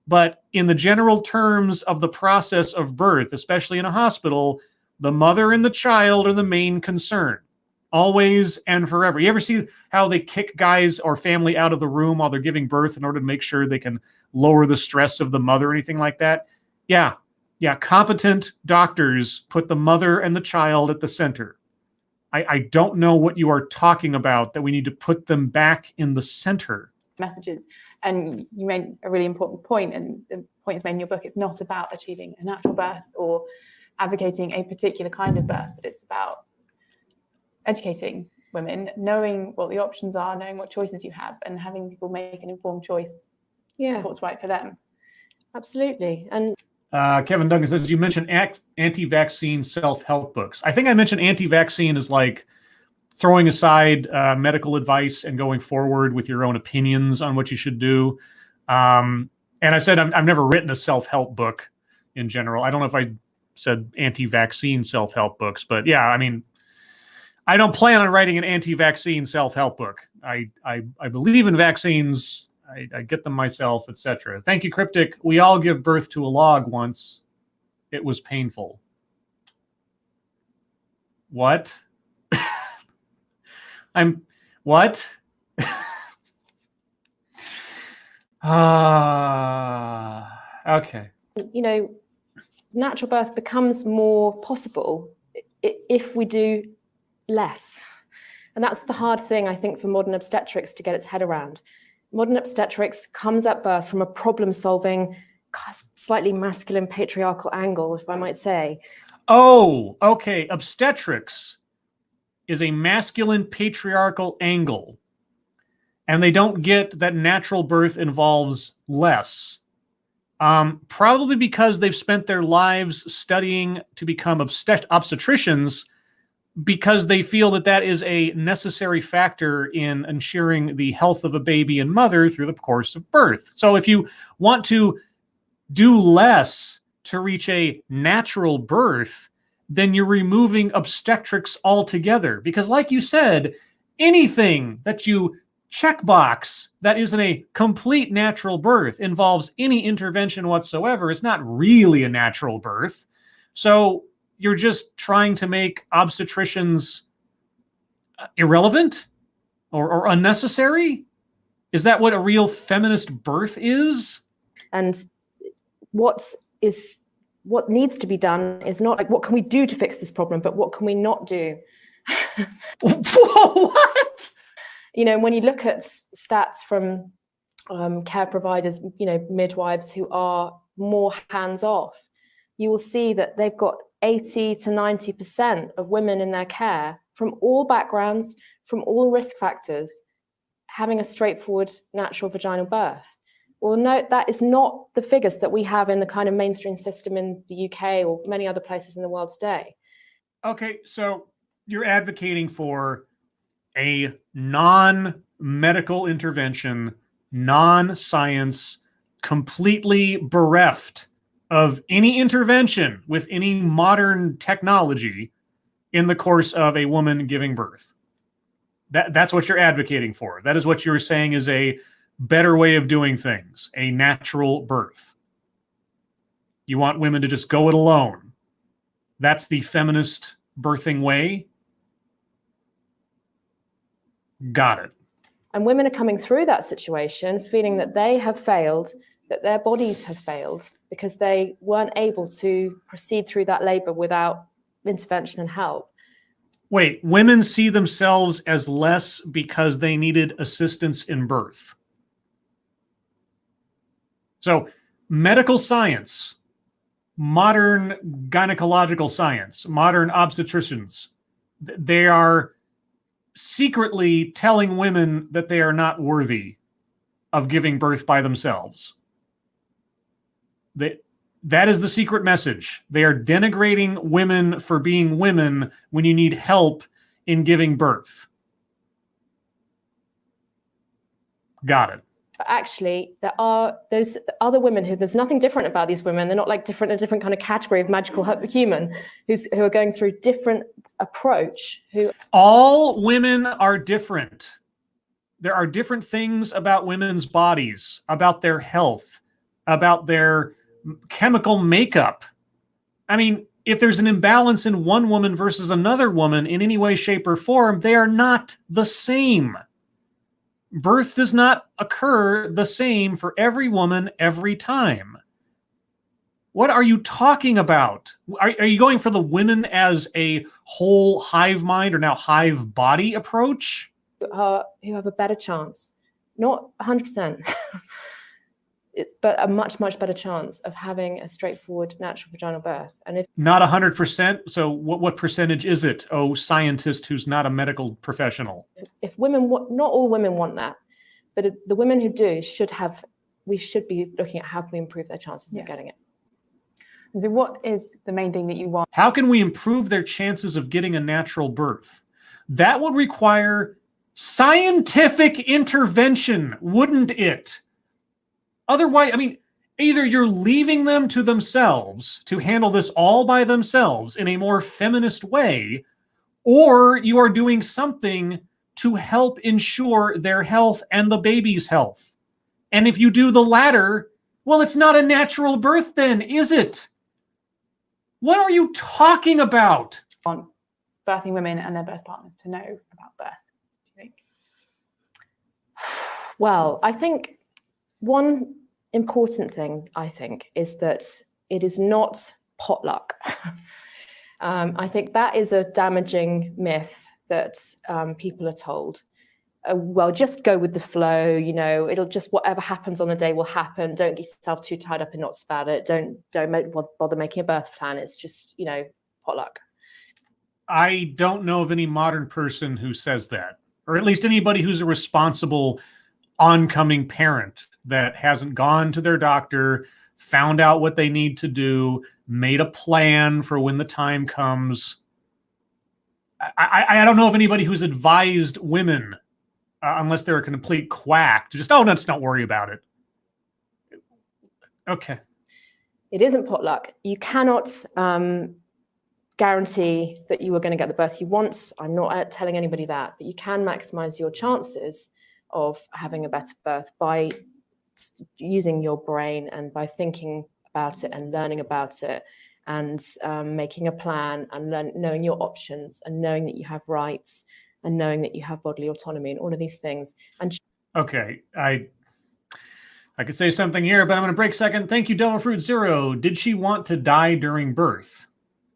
But in the general terms of the process of birth, especially in a hospital, the mother and the child are the main concern. Always and forever. You ever see how they kick guys or family out of the room while they're giving birth in order to make sure they can lower the stress of the mother or anything like that? Yeah. Competent doctors put the mother and the child at the center. I don't know what you are talking about, that we need to put them back in the center. Messages. And you made a really important point, and the point is made in your book. It's not about achieving a natural birth or advocating a particular kind of birth, but it's about educating women, knowing what the options are, knowing what choices you have, and having people make an informed choice of what's right for them. Absolutely. And Kevin Duncan says, you mentioned anti-vaccine self-help books. I think I mentioned anti-vaccine as like throwing aside medical advice and going forward with your own opinions on what you should do. And I said I've never written a self-help book in general. I don't know if I said anti-vaccine self-help books, but yeah, I mean, I don't plan on writing an anti-vaccine self-help book. I believe in vaccines. I get them myself, etc. Thank you, Cryptic. We all give birth to a log once. It was painful. What? What? Okay. You know, natural birth becomes more possible if we do less. And that's the hard thing, I think, for modern obstetrics to get its head around. Modern obstetrics comes at birth from a problem-solving, slightly masculine patriarchal angle, if I might say. Oh, okay. Obstetrics is a masculine patriarchal angle, and they don't get that natural birth involves less. Probably because they've spent their lives studying to become obstetricians, because they feel that that is a necessary factor in ensuring the health of a baby and mother through the course of birth. So if you want to do less to reach a natural birth, then you're removing obstetrics altogether. Because like you said, anything that you checkbox that isn't a complete natural birth involves any intervention whatsoever is not really a natural birth. So you're just trying to make obstetricians irrelevant or unnecessary? Is that what a real feminist birth is? And what needs to be done is not like, what can we do to fix this problem, but what can we not do? What? You know, when you look at stats from care providers, you know, midwives who are more hands-off, you will see that they've got 80 to 90% of women in their care from all backgrounds, from all risk factors, having a straightforward natural vaginal birth. Well, no, that is not the figures that we have in the kind of mainstream system in the UK or many other places in the world today. Okay, so you're advocating for a non-medical intervention, non-science, completely bereft of any intervention with any modern technology in the course of a woman giving birth. That's what you're advocating for. That is what you're saying is a better way of doing things, a natural birth. You want women to just go it alone. That's the feminist birthing way. Got it. And women are coming through that situation feeling that they have failed, that their bodies have failed because they weren't able to proceed through that labor without intervention and help. Wait, women see themselves as less because they needed assistance in birth. So medical science, modern gynecological science, modern obstetricians, they are secretly telling women that they are not worthy of giving birth by themselves. That is the secret message. They are denigrating women for being women when you need help in giving birth. Got it. But actually, there are those other women who there's nothing different about these women. They're not like a different kind of category of magical human who are going through different approach. All women are different. There are different things about women's bodies, about their health, about their chemical makeup. I mean, if there's an imbalance in one woman versus another woman in any way, shape, or form, they are not the same. Birth does not occur the same for every woman every time. What are you talking about? Are you going for the women as a whole hive mind or now hive body approach? Who have a better chance? Not 100%. but a much, much better chance of having a straightforward natural vaginal birth. And if Not 100%. So what percentage is it? Oh, scientist who's not a medical professional. women not all women want that, but the women who do we should be looking at how can we improve their chances of getting it. And so what is the main thing that you want? How can we improve their chances of getting a natural birth? That would require scientific intervention, wouldn't it? Otherwise, I mean, either you're leaving them to themselves to handle this all by themselves in a more feminist way, or you are doing something to help ensure their health and the baby's health. And if you do the latter, well, it's not a natural birth then, is it? What are you talking about? Want birthing women and their birth partners to know about birth, do you think? Well, I think one important thing, is that it is not potluck. I think that is a damaging myth that people are told. Well, just go with the flow, it'll just, whatever happens on the day will happen. Don't get yourself too tied up in knots about it. Don't bother making a birth plan. It's just, potluck. I don't know of any modern person who says that, or at least anybody who's a responsible oncoming parent that hasn't gone to their doctor, found out what they need to do, made a plan for when the time comes. I don't know of anybody who's advised women, unless they're a complete quack, to just, let's not worry about it. Okay. It isn't potluck. You cannot guarantee that you are going to get the birth you want. I'm not telling anybody that, but you can maximize your chances of having a better birth by using your brain and by thinking about it and learning about it and making a plan and knowing your options and knowing that you have rights and knowing that you have bodily autonomy and all of these things. And okay, I could say something here, but I'm going to break second. Thank you, Devil Fruit Zero. Did she want to die during birth?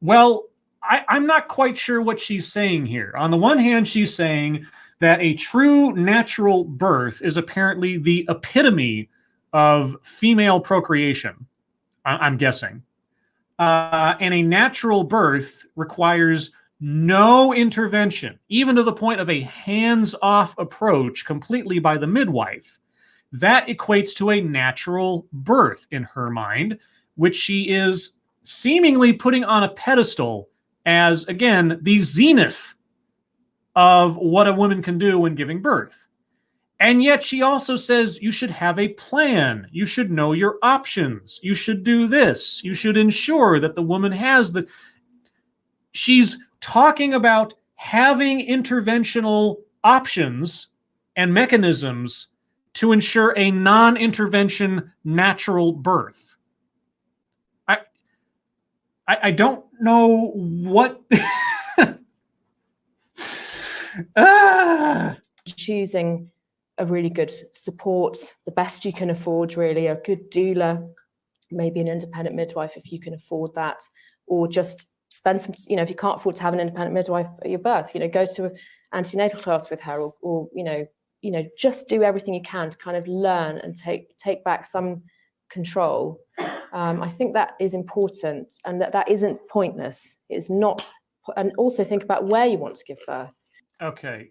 Well, I'm not quite sure what she's saying here. On the one hand, she's saying that a true natural birth is apparently the epitome of female procreation, I'm guessing. And a natural birth requires no intervention, even to the point of a hands-off approach completely by the midwife. That equates to a natural birth in her mind, which she is seemingly putting on a pedestal as, again, the zenith of what a woman can do when giving birth. And yet she also says you should have a plan. You should know your options. You should do this. You should ensure that the woman has the... She's talking about having interventional options and mechanisms to ensure a non-intervention natural birth. I don't know what... Choosing a really good support, the best you can afford, really, a good doula, maybe an independent midwife if you can afford that, or just spend some, if you can't afford to have an independent midwife at your birth, go to an antenatal class with her, or just do everything you can to kind of learn and take back some control. I think that is important, and that isn't pointless. It's not, and also think about where you want to give birth. Okay,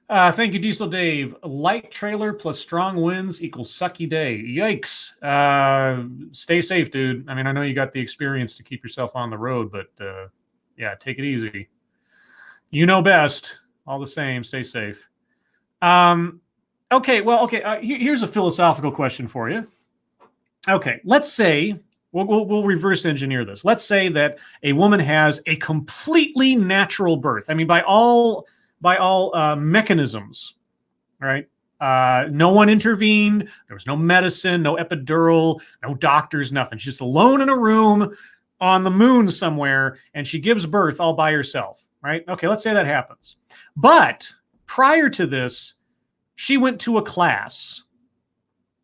thank you, Diesel Dave. Light trailer plus strong winds equals sucky day. Yikes. Stay safe, dude. I mean, I know you got the experience to keep yourself on the road, but yeah, take it easy. You know best. All the same, stay safe. Okay, well, here's a philosophical question for you. Okay, let's say, we'll reverse engineer this. Let's say that a woman has a completely natural birth. I mean, by all mechanisms, right? No one intervened. There was no medicine, no epidural, no doctors, nothing. She's just alone in a room on the moon somewhere, and she gives birth all by herself, right? Okay, let's say that happens. But prior to this, she went to a class.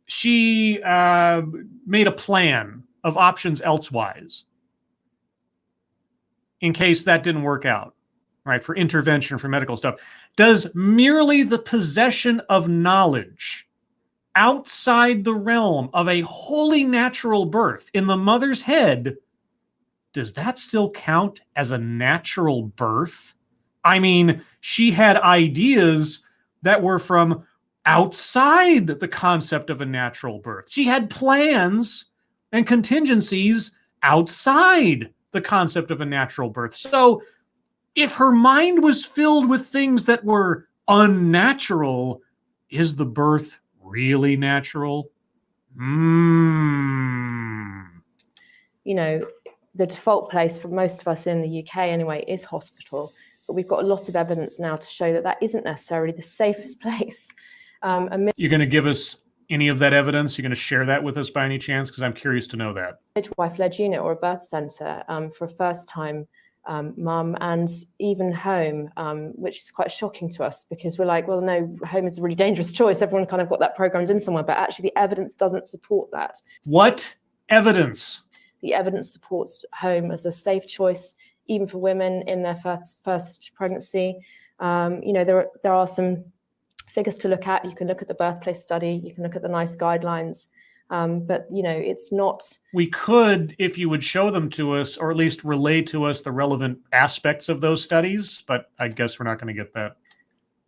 She made a plan of options elsewise in case that didn't work out, right? For intervention, for medical stuff. Does merely the possession of knowledge outside the realm of a wholly natural birth in the mother's head, does that still count as a natural birth? I mean, she had ideas that were from outside the concept of a natural birth. She had plans and contingencies outside the concept of a natural birth. So if her mind was filled with things that were unnatural, is the birth really natural? You know, the default place for most of us in the UK anyway is hospital, but we've got a lot of evidence now to show that that isn't necessarily the safest place. You're going to give us any of that evidence? You're going to share that with us by any chance? Because I'm curious to know that. Midwife-led unit or a birth centre for a first-time mum, and even home, which is quite shocking to us because we're like, well, no, home is a really dangerous choice. Everyone kind of got that programmed in somewhere, but actually the evidence doesn't support that. What evidence? The evidence supports home as a safe choice, even for women in their first pregnancy. You know, there are some figures to look at. You can look at the birthplace study. You can look at the NICE guidelines. But, you know, it's not... We could, if you would show them to us, or at least relay to us the relevant aspects of those studies, but I guess we're not going to get that.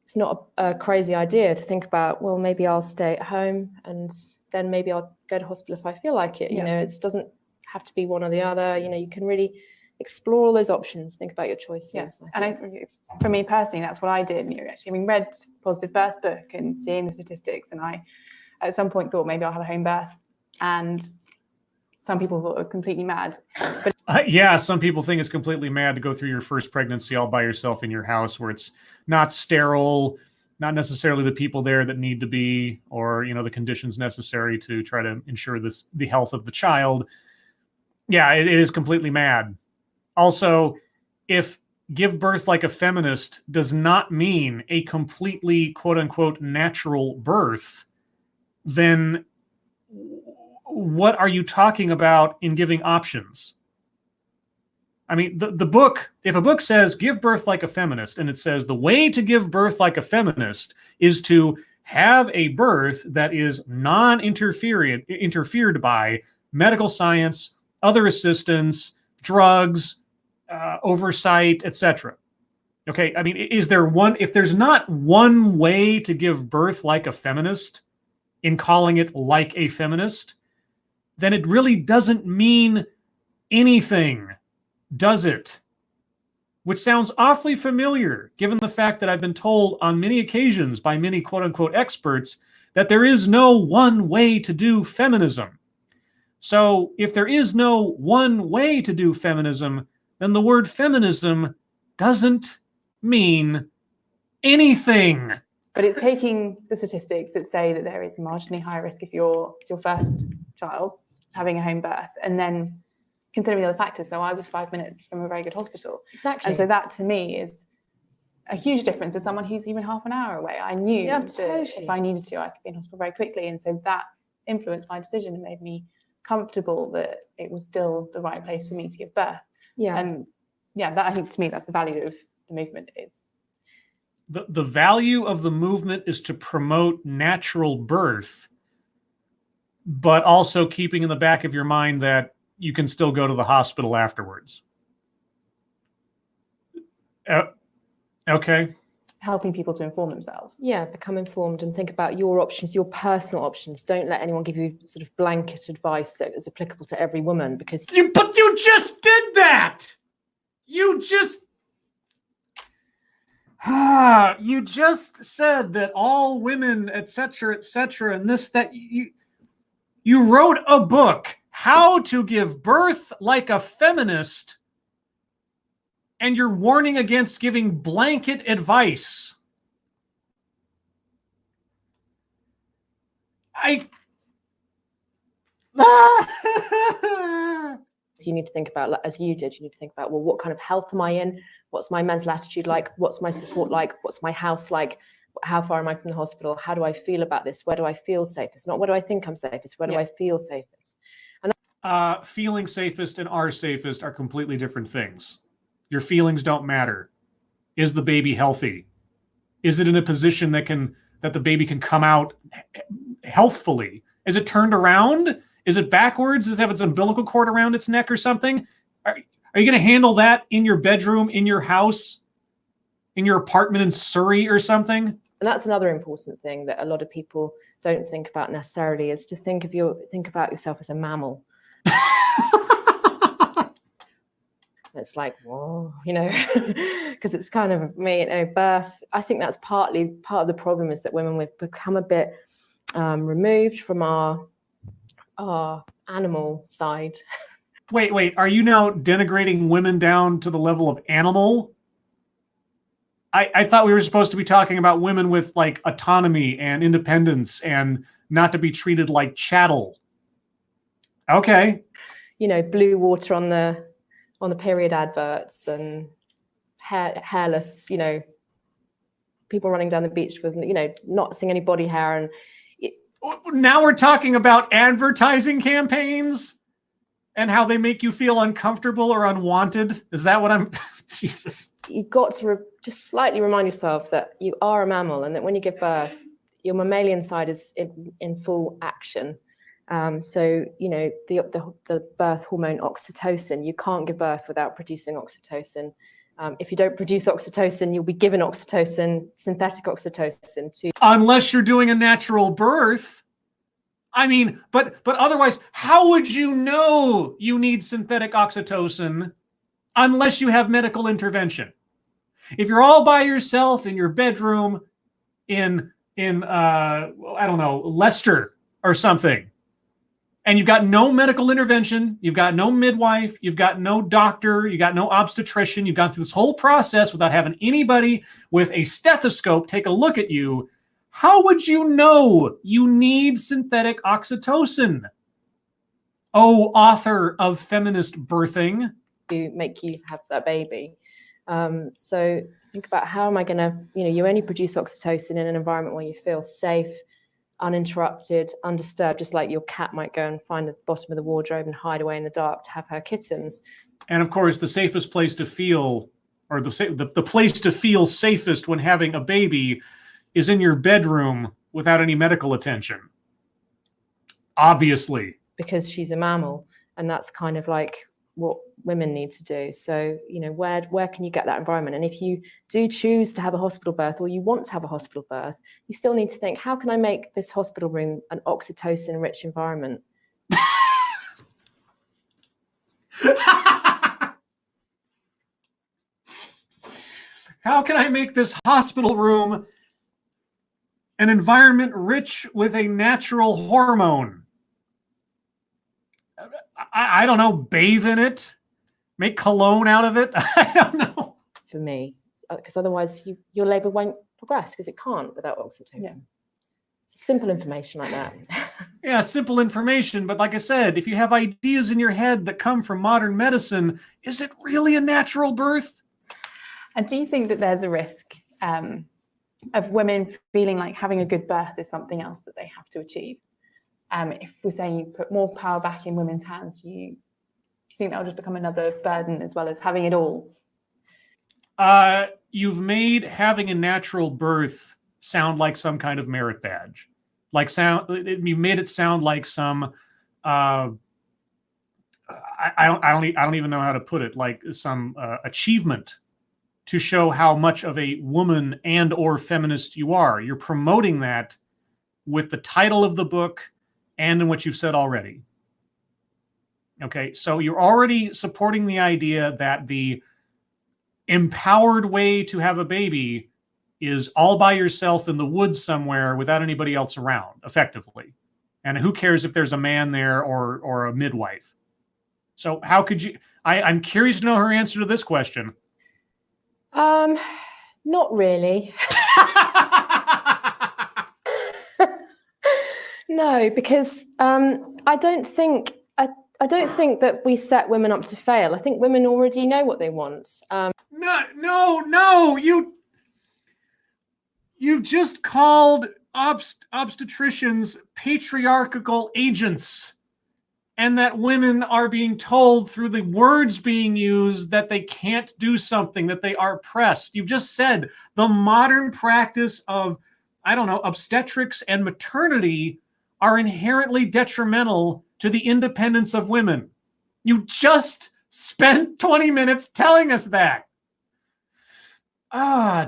It's not a crazy idea to think about, well, maybe I'll stay at home and then maybe I'll go to hospital if I feel like it. You know, it doesn't have to be one or the other. You know, you can really explore all those options, think about your choices. Yes, and for me personally, that's what I did. You know, actually, I mean, read Positive Birth book and seeing the statistics, and I, at some point, thought maybe I'll have a home birth, and some people thought it was completely mad. But yeah, some people think it's completely mad to go through your first pregnancy all by yourself in your house, where it's not sterile, not necessarily the people there that need to be, or you know, the conditions necessary to try to ensure the health of the child. Yeah, it is completely mad. Also, if give birth like a feminist does not mean a completely quote unquote natural birth, then what are you talking about in giving options? I mean, the book, if a book says give birth like a feminist, and it says the way to give birth like a feminist is to have a birth that is interfered by medical science, other assistance, drugs, oversight, etc. Okay, I mean, is there one, if there's not one way to give birth like a feminist in calling it like a feminist, then it really doesn't mean anything, does it? Which sounds awfully familiar, given the fact that I've been told on many occasions by many quote-unquote experts that there is no one way to do feminism. So if there is no one way to do feminism, then the word feminism doesn't mean anything. But it's taking the statistics that say that there is a marginally higher risk if it's your first child having a home birth, and then considering the other factors. So I was 5 minutes from a very good hospital. Exactly. And so that to me is a huge difference to someone who's even half an hour away. I knew that if I needed to, I could be in hospital very quickly. And so that influenced my decision and made me comfortable that it was still the right place for me to give birth. Yeah. And yeah, that, I think to me, that's the value of the movement. Is the value of the movement is to promote natural birth, but also keeping in the back of your mind that you can still go to the hospital afterwards. Okay. helping people to inform themselves. Yeah, become informed and think about your options, your personal options. Don't let anyone give you sort of blanket advice that is applicable to every woman, because But you just did that. You just you just said that all women, etc., and this, that. You wrote a book, How to Give Birth Like a Feminist, and you're warning against giving blanket advice. you need to think about, as you did, you need to think about, well, what kind of health am I in? What's my mental attitude like? What's my support like? What's my house like? How far am I from the hospital? How do I feel about this? Where do I feel safest? Not where do I think I'm safest, where do I feel safest? And feeling safest and are safest are completely different things. Your feelings don't matter. Is the baby healthy? Is it in a position that the baby can come out healthfully? Is it turned around? Is it backwards? Does it have its umbilical cord around its neck or something? Are you going to handle that in your bedroom, in your house, in your apartment in Surrey or something? And that's another important thing that a lot of people don't think about necessarily, is to think about yourself as a mammal. It's like, whoa, because it's kind of birth. I think that's part of the problem, is that women, we've become a bit removed from our animal side. Wait, are you now denigrating women down to the level of animal? I thought we were supposed to be talking about women with like autonomy and independence and not to be treated like chattel. Okay. Blue water on the period adverts, and hairless, people running down the beach with, not seeing any body hair. And now we're talking about advertising campaigns and how they make you feel uncomfortable or unwanted. Is that what I'm? Jesus. You've got to just slightly remind yourself that you are a mammal, and that when you give birth, your mammalian side is in full action. So, the birth hormone oxytocin, you can't give birth without producing oxytocin. If you don't produce oxytocin, you'll be given oxytocin, synthetic oxytocin, unless you're doing a natural birth. I mean, but otherwise, how would you know you need synthetic oxytocin unless you have medical intervention? If you're all by yourself in your bedroom in I don't know, Leicester or something, and you've got no medical intervention, you've got no midwife, you've got no doctor, you've got no obstetrician, you've gone through this whole process without having anybody with a stethoscope take a look at you, how would you know you need synthetic oxytocin? Oh, author of Feminist Birthing. To make you have that baby. So think about, how am I going to, you only produce oxytocin in an environment where you feel safe, uninterrupted, undisturbed, just like your cat might go and find the bottom of the wardrobe and hide away in the dark to have her kittens. And of course, the safest place to feel, or the place to feel safest when having a baby, is in your bedroom without any medical attention. Obviously. Because she's a mammal, and that's kind of like what women need to do. So, where can you get that environment? And if you do choose to have a hospital birth, or you want to have a hospital birth, you still need to think, how can I make this hospital room an oxytocin-rich environment? How can I make this hospital room an environment rich with a natural hormone? I don't know, bathe in it, make cologne out of it. I don't know. For me, because otherwise your labor won't progress, because it can't without oxytocin. Yeah. Simple information like that. Yeah, simple information. But like I said, if you have ideas in your head that come from modern medicine, is it really a natural birth? And do you think that there's a risk of women feeling like having a good birth is something else that they have to achieve? If we're saying you put more power back in women's hands, do you think that will just become another burden as well as having it all? You've made having a natural birth sound like some kind of merit badge. You've made it sound like some I don't even know how to put it, like some achievement to show how much of a woman and or feminist you are. You're promoting that with the title of the book and in what you've said already. Okay, so you're already supporting the idea that the empowered way to have a baby is all by yourself in the woods somewhere without anybody else around, effectively. And who cares if there's a man there or a midwife? So how could you... I'm curious to know her answer to this question. Not really. No, because I don't think that we set women up to fail. I think women already know what they want. No, you've just called obstetricians patriarchal agents, and that women are being told through the words being used that they can't do something, that they are oppressed. You've just said the modern practice of, I don't know, obstetrics and maternity are inherently detrimental to the independence of women. You just spent 20 minutes telling us that.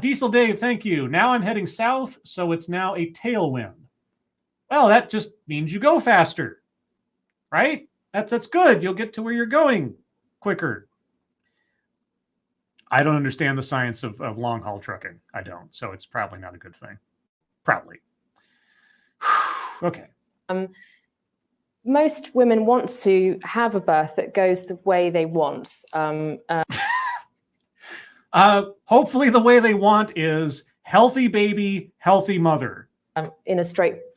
Diesel Dave, thank you. Now I'm heading south, so it's now a tailwind. Well, that just means you go faster, right? That's good. You'll get to where you're going quicker. I don't understand the science of long haul trucking. I don't. So it's probably not a good thing. Probably. Okay. Most women want to have a birth that goes the way they want. Hopefully the way they want is healthy baby, healthy mother.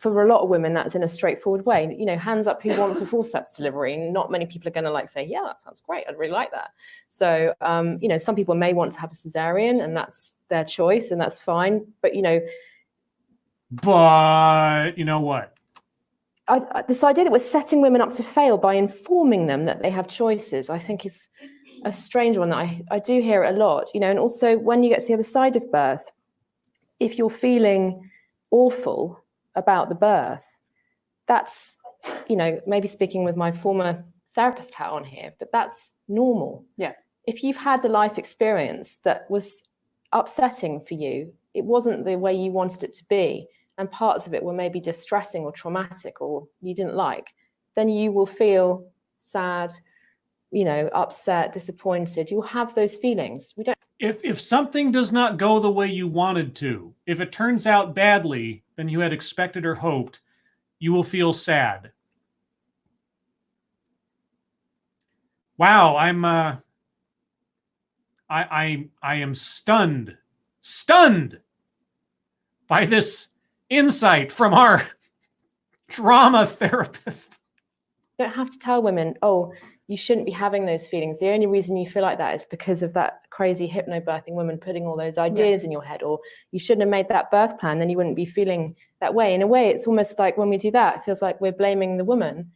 For a lot of women, that's in a straightforward way. You know, hands up who wants a forceps delivery. Not many people are going to like say, yeah, that sounds great. I'd really like that. So, you know, some people may want to have a cesarean and that's their choice and that's fine. But, you know. But you know what? This idea that we're setting women up to fail by informing them that they have choices, I think is a strange one that I do hear it a lot, you know, and also when you get to the other side of birth, if you're feeling awful about the birth, that's, you know, maybe speaking with my former therapist hat on here, but that's normal. Yeah. If you've had a life experience that was upsetting for you, it wasn't the way you wanted it to be, and parts of it were maybe distressing or traumatic or you didn't like, then you will feel sad, you know, upset, disappointed. You'll have those feelings. We don't. If something does not go the way you wanted to, if it turns out badly than you had expected or hoped, you will feel sad. Wow, I am stunned by this insight from our drama therapist. You don't have to tell women, oh, you shouldn't be having those feelings. The only reason you feel like that is because of that crazy hypnobirthing woman putting all those ideas in your head, or you shouldn't have made that birth plan, then you wouldn't be feeling that way. In a way, it's almost like when we do that, it feels like we're blaming the woman,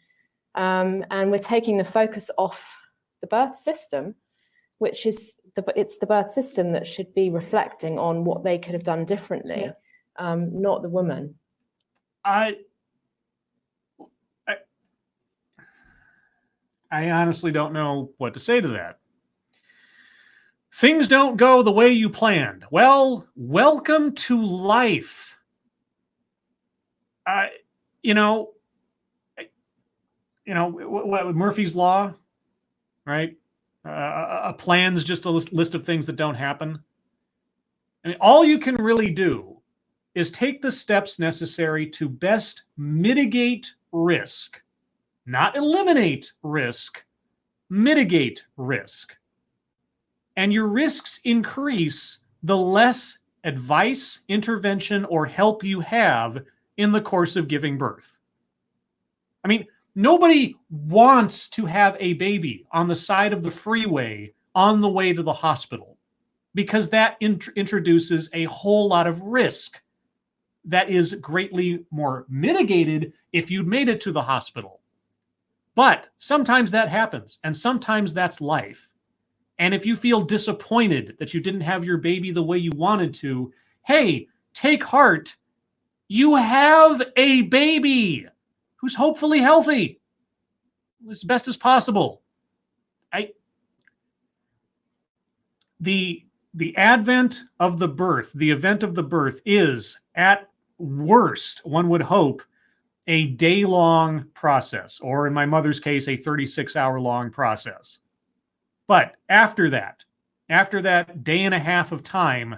and we're taking the focus off the birth system, which is it's the birth system that should be reflecting on what they could have done differently, not the woman. I honestly don't know what to say to that. Things don't go the way you planned. Well, welcome to life. You know, what Murphy's Law, right? A plan's just a list of things that don't happen. I mean, all you can really do is take the steps necessary to best mitigate risk. Not eliminate risk, mitigate risk. And your risks increase the less advice, intervention, or help you have in the course of giving birth. I mean, nobody wants to have a baby on the side of the freeway on the way to the hospital, because that introduces a whole lot of risk that is greatly more mitigated if you'd made it to the hospital. But sometimes that happens, and sometimes that's life. And if you feel disappointed that you didn't have your baby the way you wanted to, hey, take heart. You have a baby who's hopefully healthy as best as possible. The advent of the birth, the event of the birth is, at worst, one would hope, a day-long process, or in my mother's case, a 36-hour-long process. But after that day and a half of time,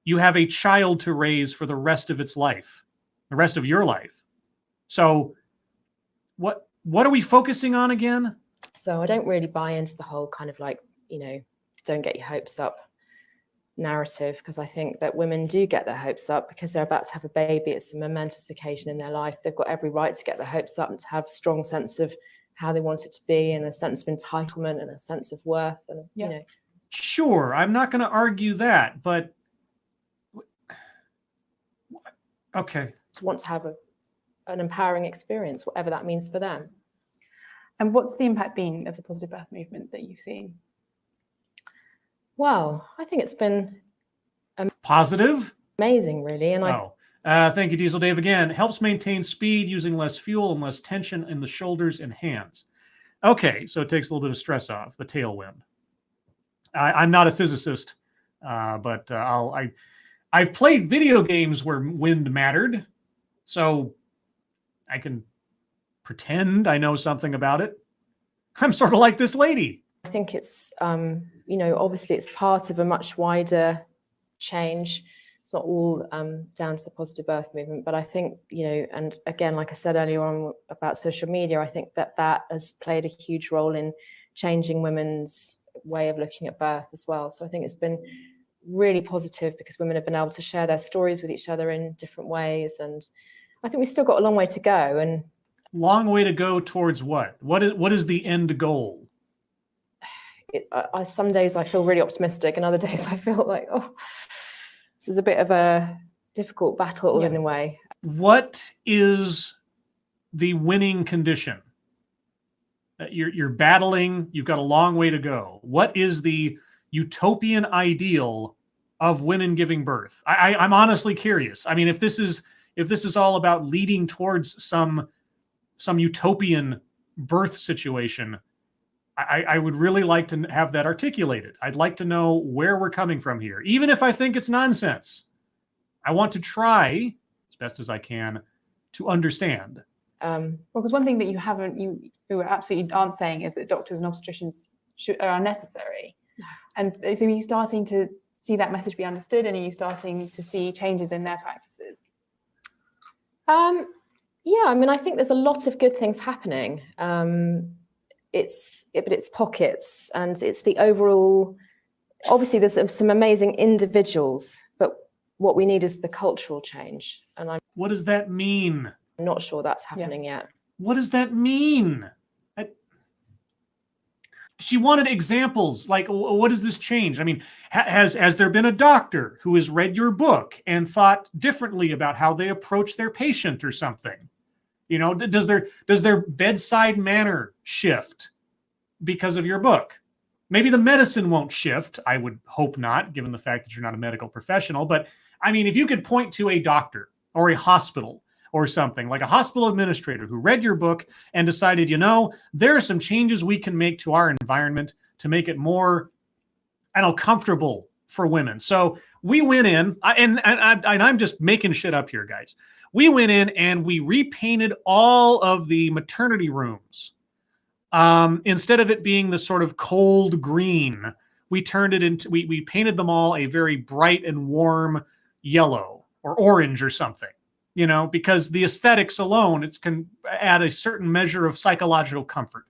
you have a child to raise for the rest of its life, the rest of your life. So what are we focusing on again? So I don't really buy into the whole kind of like, you know, don't get your hopes up narrative, because I think that women do get their hopes up because they're about to have a baby. It's a momentous occasion in their life. They've got every right to get their hopes up and to have a strong sense of how they want it to be, and a sense of entitlement and a sense of worth. And you know, sure, I'm not going to argue that, but okay, to want to have an empowering experience, whatever that means for them. And what's the impact been of the positive birth movement that you've seen? Well, I think it's been positive, amazing, really. And Thank you, Diesel Dave, again. Helps maintain speed using less fuel and less tension in the shoulders and hands. Okay, so it takes a little bit of stress off, the tailwind. I'm not a physicist, but I've played video games where wind mattered, so I can pretend I know something about it. I'm sort of like this lady. I think it's, obviously it's part of a much wider change. It's not all down to the positive birth movement, but I think, and again, like I said earlier on about social media, I think that has played a huge role in changing women's way of looking at birth as well. So I think it's been really positive because women have been able to share their stories with each other in different ways. And I think we've still got a long way to go. And long way to go towards what? What is the end goal? Some days I feel really optimistic, and other days I feel like, this is a bit of a difficult battle in a way. What is the winning condition? You're battling, you've got a long way to go. What is the utopian ideal of women giving birth? I'm honestly curious. I mean, if this is all about leading towards some utopian birth situation, I would really like to have that articulated. I'd like to know where we're coming from here, even if I think it's nonsense. I want to try as best as I can to understand. Well, because one thing that you absolutely aren't saying is that doctors and obstetricians are unnecessary. And so are you starting to see that message be understood, and are you starting to see changes in their practices? Yeah, I mean, I think there's a lot of good things happening. But it's pockets, and it's the overall. Obviously, there's some amazing individuals, but what we need is the cultural change. And what does that mean? I'm not sure that's happening yet. What does that mean? She wanted examples. Like, what does this change? I mean, has there been a doctor who has read your book and thought differently about how they approach their patient or something? Does their bedside manner shift because of your book? Maybe the medicine won't shift. I would hope not, given the fact that you're not a medical professional. But I mean, if you could point to a doctor or a hospital or something, like a hospital administrator who read your book and decided, there are some changes we can make to our environment to make it more, comfortable for women. So we went in, and I'm just making shit up here, guys. We went in and we repainted all of the maternity rooms. Instead of it being the sort of cold green, we turned it into, we painted them all a very bright and warm yellow or orange or something, because the aesthetics alone, it can add a certain measure of psychological comfort,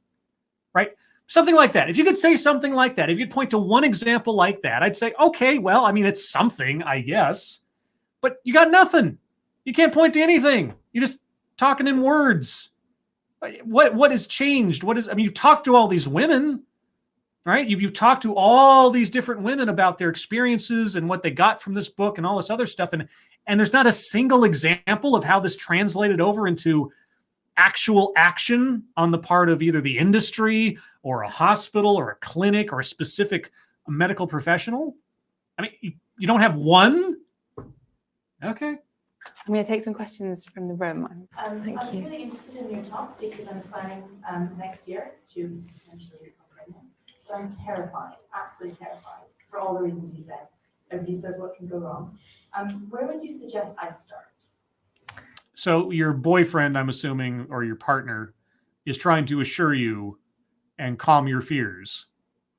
right? Something like that. If you could say something like that, if you could point to one example like that, I'd say, okay, well, I mean, it's something, I guess, but you got nothing. You can't point to anything. You're just talking in words. What has changed? You've talked to all these women, right? You've talked to all these different women about their experiences and what they got from this book and all this other stuff. And there's not a single example of how this translated over into actual action on the part of either the industry or a hospital or a clinic or a specific medical professional. I mean, you don't have one? Okay. I'm going to take some questions from the room. Thank you. I was really interested in your talk because I'm planning next year to potentially become pregnant. But I'm terrified, absolutely terrified, for all the reasons you said. Everybody says what can go wrong. Where would you suggest I start? So your boyfriend, I'm assuming, or your partner, is trying to assure you and calm your fears.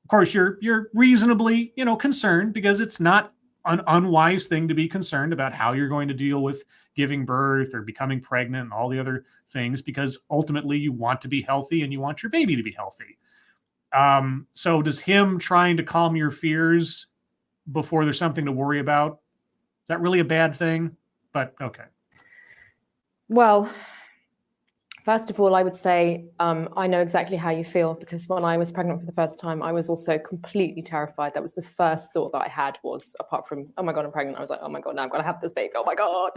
Of course, you're reasonably, concerned, because it's not an unwise thing to be concerned about how you're going to deal with giving birth or becoming pregnant and all the other things, because ultimately you want to be healthy and you want your baby to be healthy. So does him trying to calm your fears before there's something to worry about, is that really a bad thing? But okay. Well, first of all, I would say I know exactly how you feel, because when I was pregnant for the first time, I was also completely terrified. That was the first thought that I had, was, apart from, oh my God, I'm pregnant, I was like, oh my God, now I'm going to have this baby. Oh my God.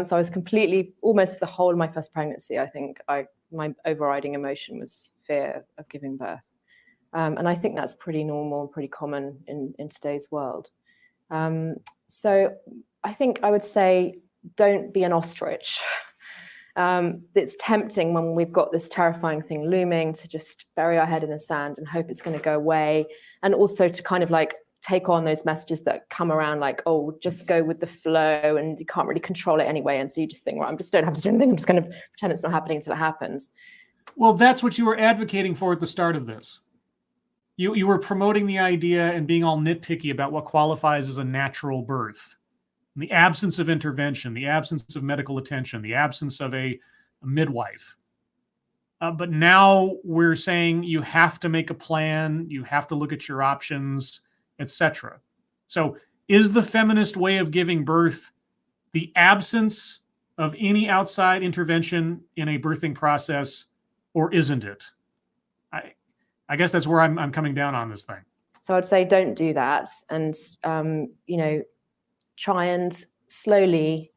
So I was completely, almost the whole of my first pregnancy, I think my overriding emotion was fear of giving birth. And I think that's pretty normal and pretty common in today's world. So I think I would say don't be an ostrich. It's tempting when we've got this terrifying thing looming to just bury our head in the sand and hope it's going to go away. And also to kind of like take on those messages that come around like, oh, just go with the flow and you can't really control it anyway. And so you just think, well, I just don't have to do anything. I'm just going to pretend it's not happening until it happens. Well, that's what you were advocating for at the start of this. You were promoting the idea and being all nitpicky about what qualifies as a natural birth. In the absence of intervention, the absence of medical attention, the absence of a midwife. But now we're saying you have to make a plan, you have to look at your options, etc. So is the feminist way of giving birth the absence of any outside intervention in a birthing process, or isn't it? I guess that's where I'm coming down on this thing. So I'd say don't do that, and try and slowly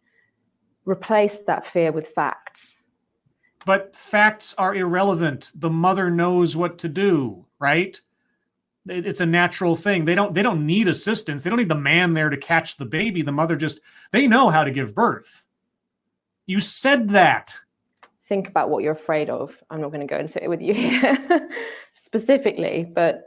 replace that fear with facts. But facts are irrelevant. The mother knows what to do, right? It's a natural thing. They don't need assistance. They don't need the man there to catch the baby. The mother they know how to give birth. You said that. Think about what you're afraid of. I'm not going to go into it with you here specifically, but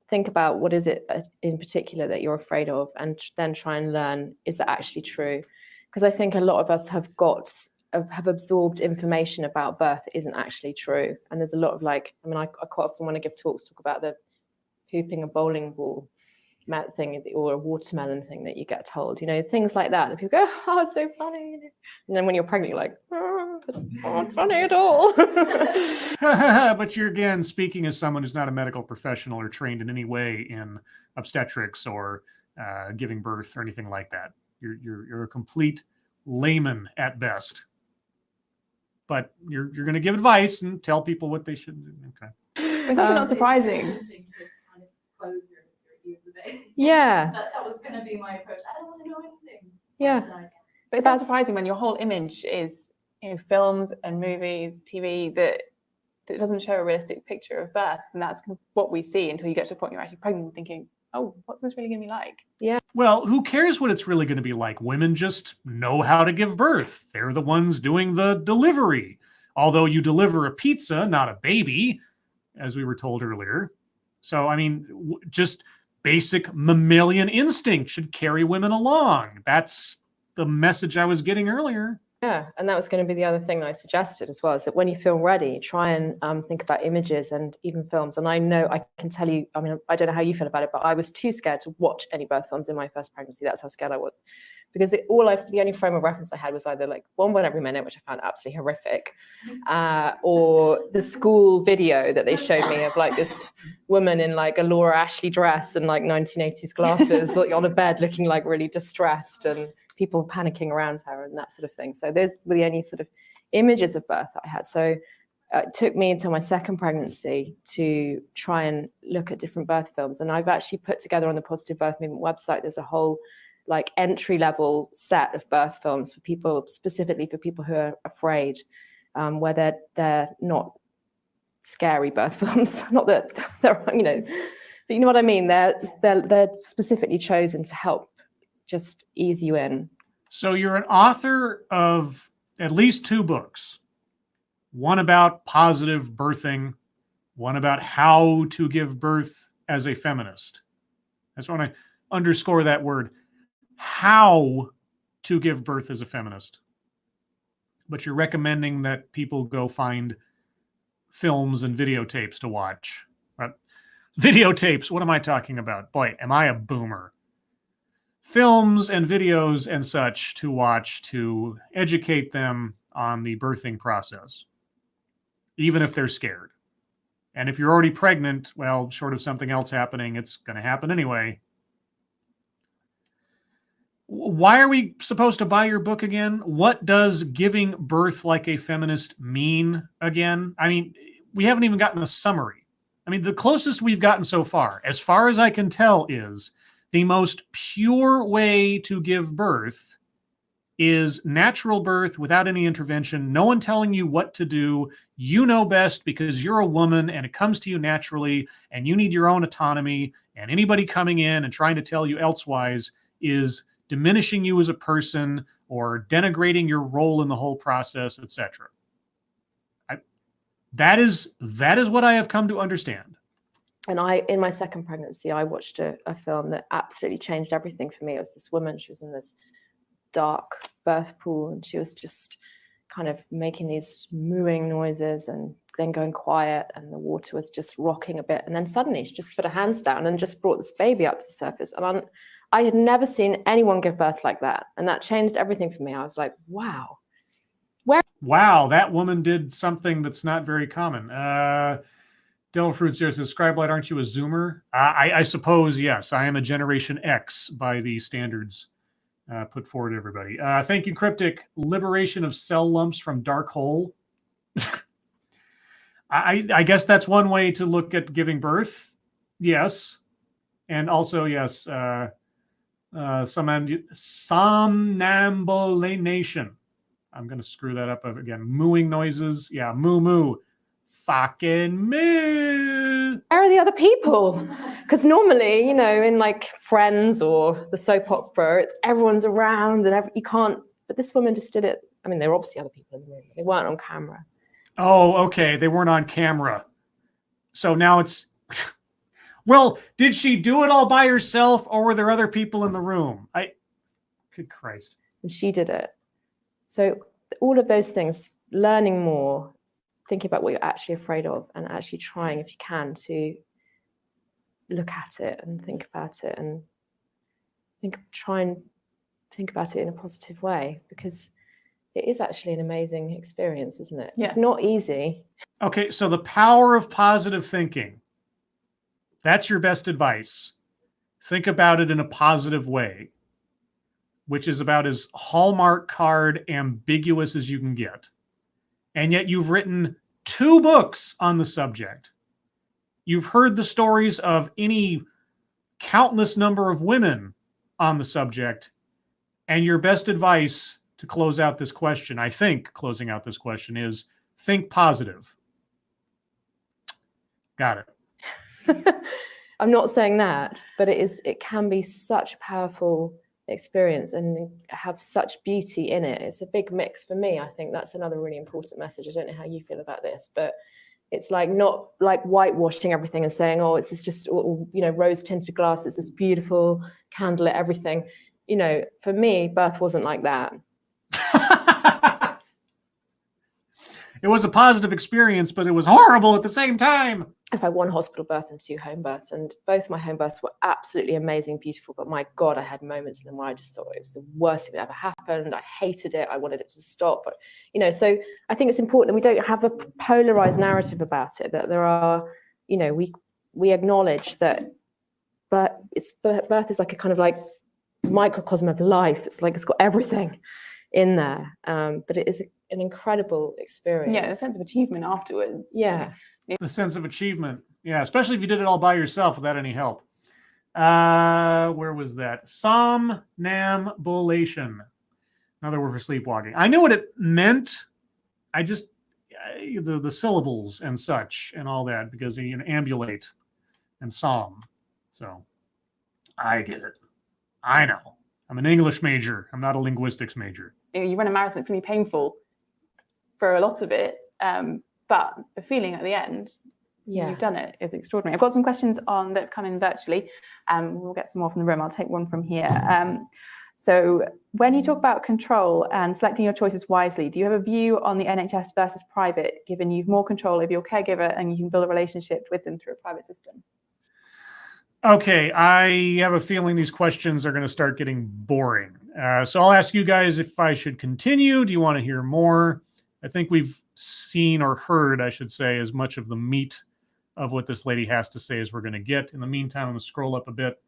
think about what is it in particular that you're afraid of, and then try and learn, is that actually true? Because I think a lot of us have absorbed information about birth that isn't actually true. And there's a lot of I quite often when I give talks talk about the pooping a bowling ball thing or a watermelon thing that you get told, things like that. And people go, oh, it's so funny. And then when you're pregnant, you're like, oh, it's not funny at all. But you're, again, speaking as someone who's not a medical professional or trained in any way in obstetrics or giving birth or anything like that. You're a complete layman at best. But you're going to give advice and tell people what they should do. Okay. It's also not surprising. Yeah. That was going to be my approach. I don't want to know anything. Yeah. But it's not surprising when your whole image is films and movies, TV, that doesn't show a realistic picture of birth. And that's what we see until you get to the point you're actually pregnant and thinking, oh, what's this really going to be like? Yeah. Well, who cares what it's really going to be like? Women just know how to give birth. They're the ones doing the delivery. Although you deliver a pizza, not a baby, as we were told earlier. So, I mean, just basic mammalian instinct should carry women along. That's the message I was getting earlier. Yeah, and that was going to be the other thing that I suggested as well, is that when you feel ready, try and think about images and even films. And I know I can tell you, I mean, I don't know how you feel about it, but I was too scared to watch any birth films in my first pregnancy. That's how scared I was. Because the only frame of reference I had was either like One Every Minute, which I found absolutely horrific, or the school video that they showed me of like this woman in like a Laura Ashley dress and like 1980s glasses like on a bed looking like really distressed, and people panicking around her and that sort of thing. So those were the only sort of images of birth that I had. So it took me until my second pregnancy to try and look at different birth films. And I've actually put together on the Positive Birth Movement website, there's a whole like entry-level set of birth films for people, specifically for people who are afraid, where they're not scary birth films. Not that they're, but you know what I mean? They're specifically chosen to help just ease you in. So you're an author of at least 2 books. One about positive birthing, one about how to give birth as a feminist. I just want to underscore that word, how to give birth as a feminist. But you're recommending that people go find films and videotapes to watch. Videotapes, what am I talking about? Boy, am I a boomer. Films and videos and such to watch to educate them on the birthing process, even if they're scared. And if you're already pregnant, well, short of something else happening, it's going to happen anyway. Why are we supposed to buy your book again? What does giving birth like a feminist mean again? I mean, we haven't even gotten a summary. I mean, the closest we've gotten so far as I can tell, is the most pure way to give birth is natural birth without any intervention, no one telling you what to do. You know best because you're a woman and it comes to you naturally and you need your own autonomy, and anybody coming in and trying to tell you elsewise is diminishing you as a person or denigrating your role in the whole process, etc. That is what I have come to understand. And in my second pregnancy, I watched a film that absolutely changed everything for me. It was this woman, she was in this dark birth pool, and she was just kind of making these mooing noises and then going quiet, and the water was just rocking a bit. And then suddenly she just put her hands down and just brought this baby up to the surface. And I had never seen anyone give birth like that. And that changed everything for me. I was like, wow. Wow, that woman did something that's not very common. Devil Fruits there says, Scribe, aren't you a Zoomer? I suppose, yes. I am a Generation X by the standards put forward to everybody. Thank you, Cryptic. Liberation of cell lumps from dark hole. I guess that's one way to look at giving birth. Yes. And also, yes, somnambulation. I'm going to screw that up again. Mooing noises. Yeah, moo moo. Fucking moo. Where are the other people? Because normally, you know, in like Friends or the soap opera, everyone's around and you can't. But this woman just did it. I mean, there were obviously other people in the room. They weren't on camera. Oh, okay. They weren't on camera. So now it's... Well, did she do it all by herself, or were there other people in the room? Good Christ. And she did it. So all of those things, learning more, thinking about what you're actually afraid of, and actually trying, if you can, to look at it and think about it, and try and think about it in a positive way, because it is actually an amazing experience, isn't it? Yeah. It's not easy. Okay, so the power of positive thinking. That's your best advice. Think about it in a positive way, which is about as Hallmark card ambiguous as you can get. And yet you've written 2 books on the subject. You've heard the stories of any countless number of women on the subject. And your best advice to close out this question, I think closing out this question, is think positive. Got it. I'm not saying that, but it can be such a powerful experience and have such beauty in it. It's a big mix for me. I think that's another really important message. I don't know how you feel about this, but it's like not like whitewashing everything and saying, oh, it's just, you know, rose tinted glass, it's this beautiful candlelit everything. You know, for me, birth wasn't like that. It was a positive experience, but it was horrible at the same time. I've had 1 hospital birth and 2 home births, and both my home births were absolutely amazing, beautiful. But my God, I had moments in them where I just thought it was the worst thing that ever happened. I hated it. I wanted it to stop. But, you know, so I think it's important that we don't have a polarized narrative about it, that there are, you know, we acknowledge that birth is like a kind of like microcosm of life. It's like it's got everything in there. But it is an incredible experience. Yeah, a sense of achievement afterwards. Yeah. The sense of achievement. Yeah, especially if you did it all by yourself without any help. Where was that? Somnambulation. Another word for sleepwalking. I knew what it meant. I just, the syllables and such and all that, because you know, ambulate and psalm. So I get it. I know. I'm an English major. I'm not a linguistics major. You run a marathon, it's going to be painful for a lot of it. But the feeling at the end, you've done it, is extraordinary. I've got some questions that have come in virtually. We'll get some more from the room. I'll take one from here. So when you talk about control and selecting your choices wisely, do you have a view on the NHS versus private, given you've more control over your caregiver and you can build a relationship with them through a private system? Okay, I have a feeling these questions are going to start getting boring. So I'll ask you guys if I should continue. Do you want to hear more? I think we've seen or heard, I should say, as much of the meat of what this lady has to say as we're going to get. In the meantime, I'm going to scroll up a bit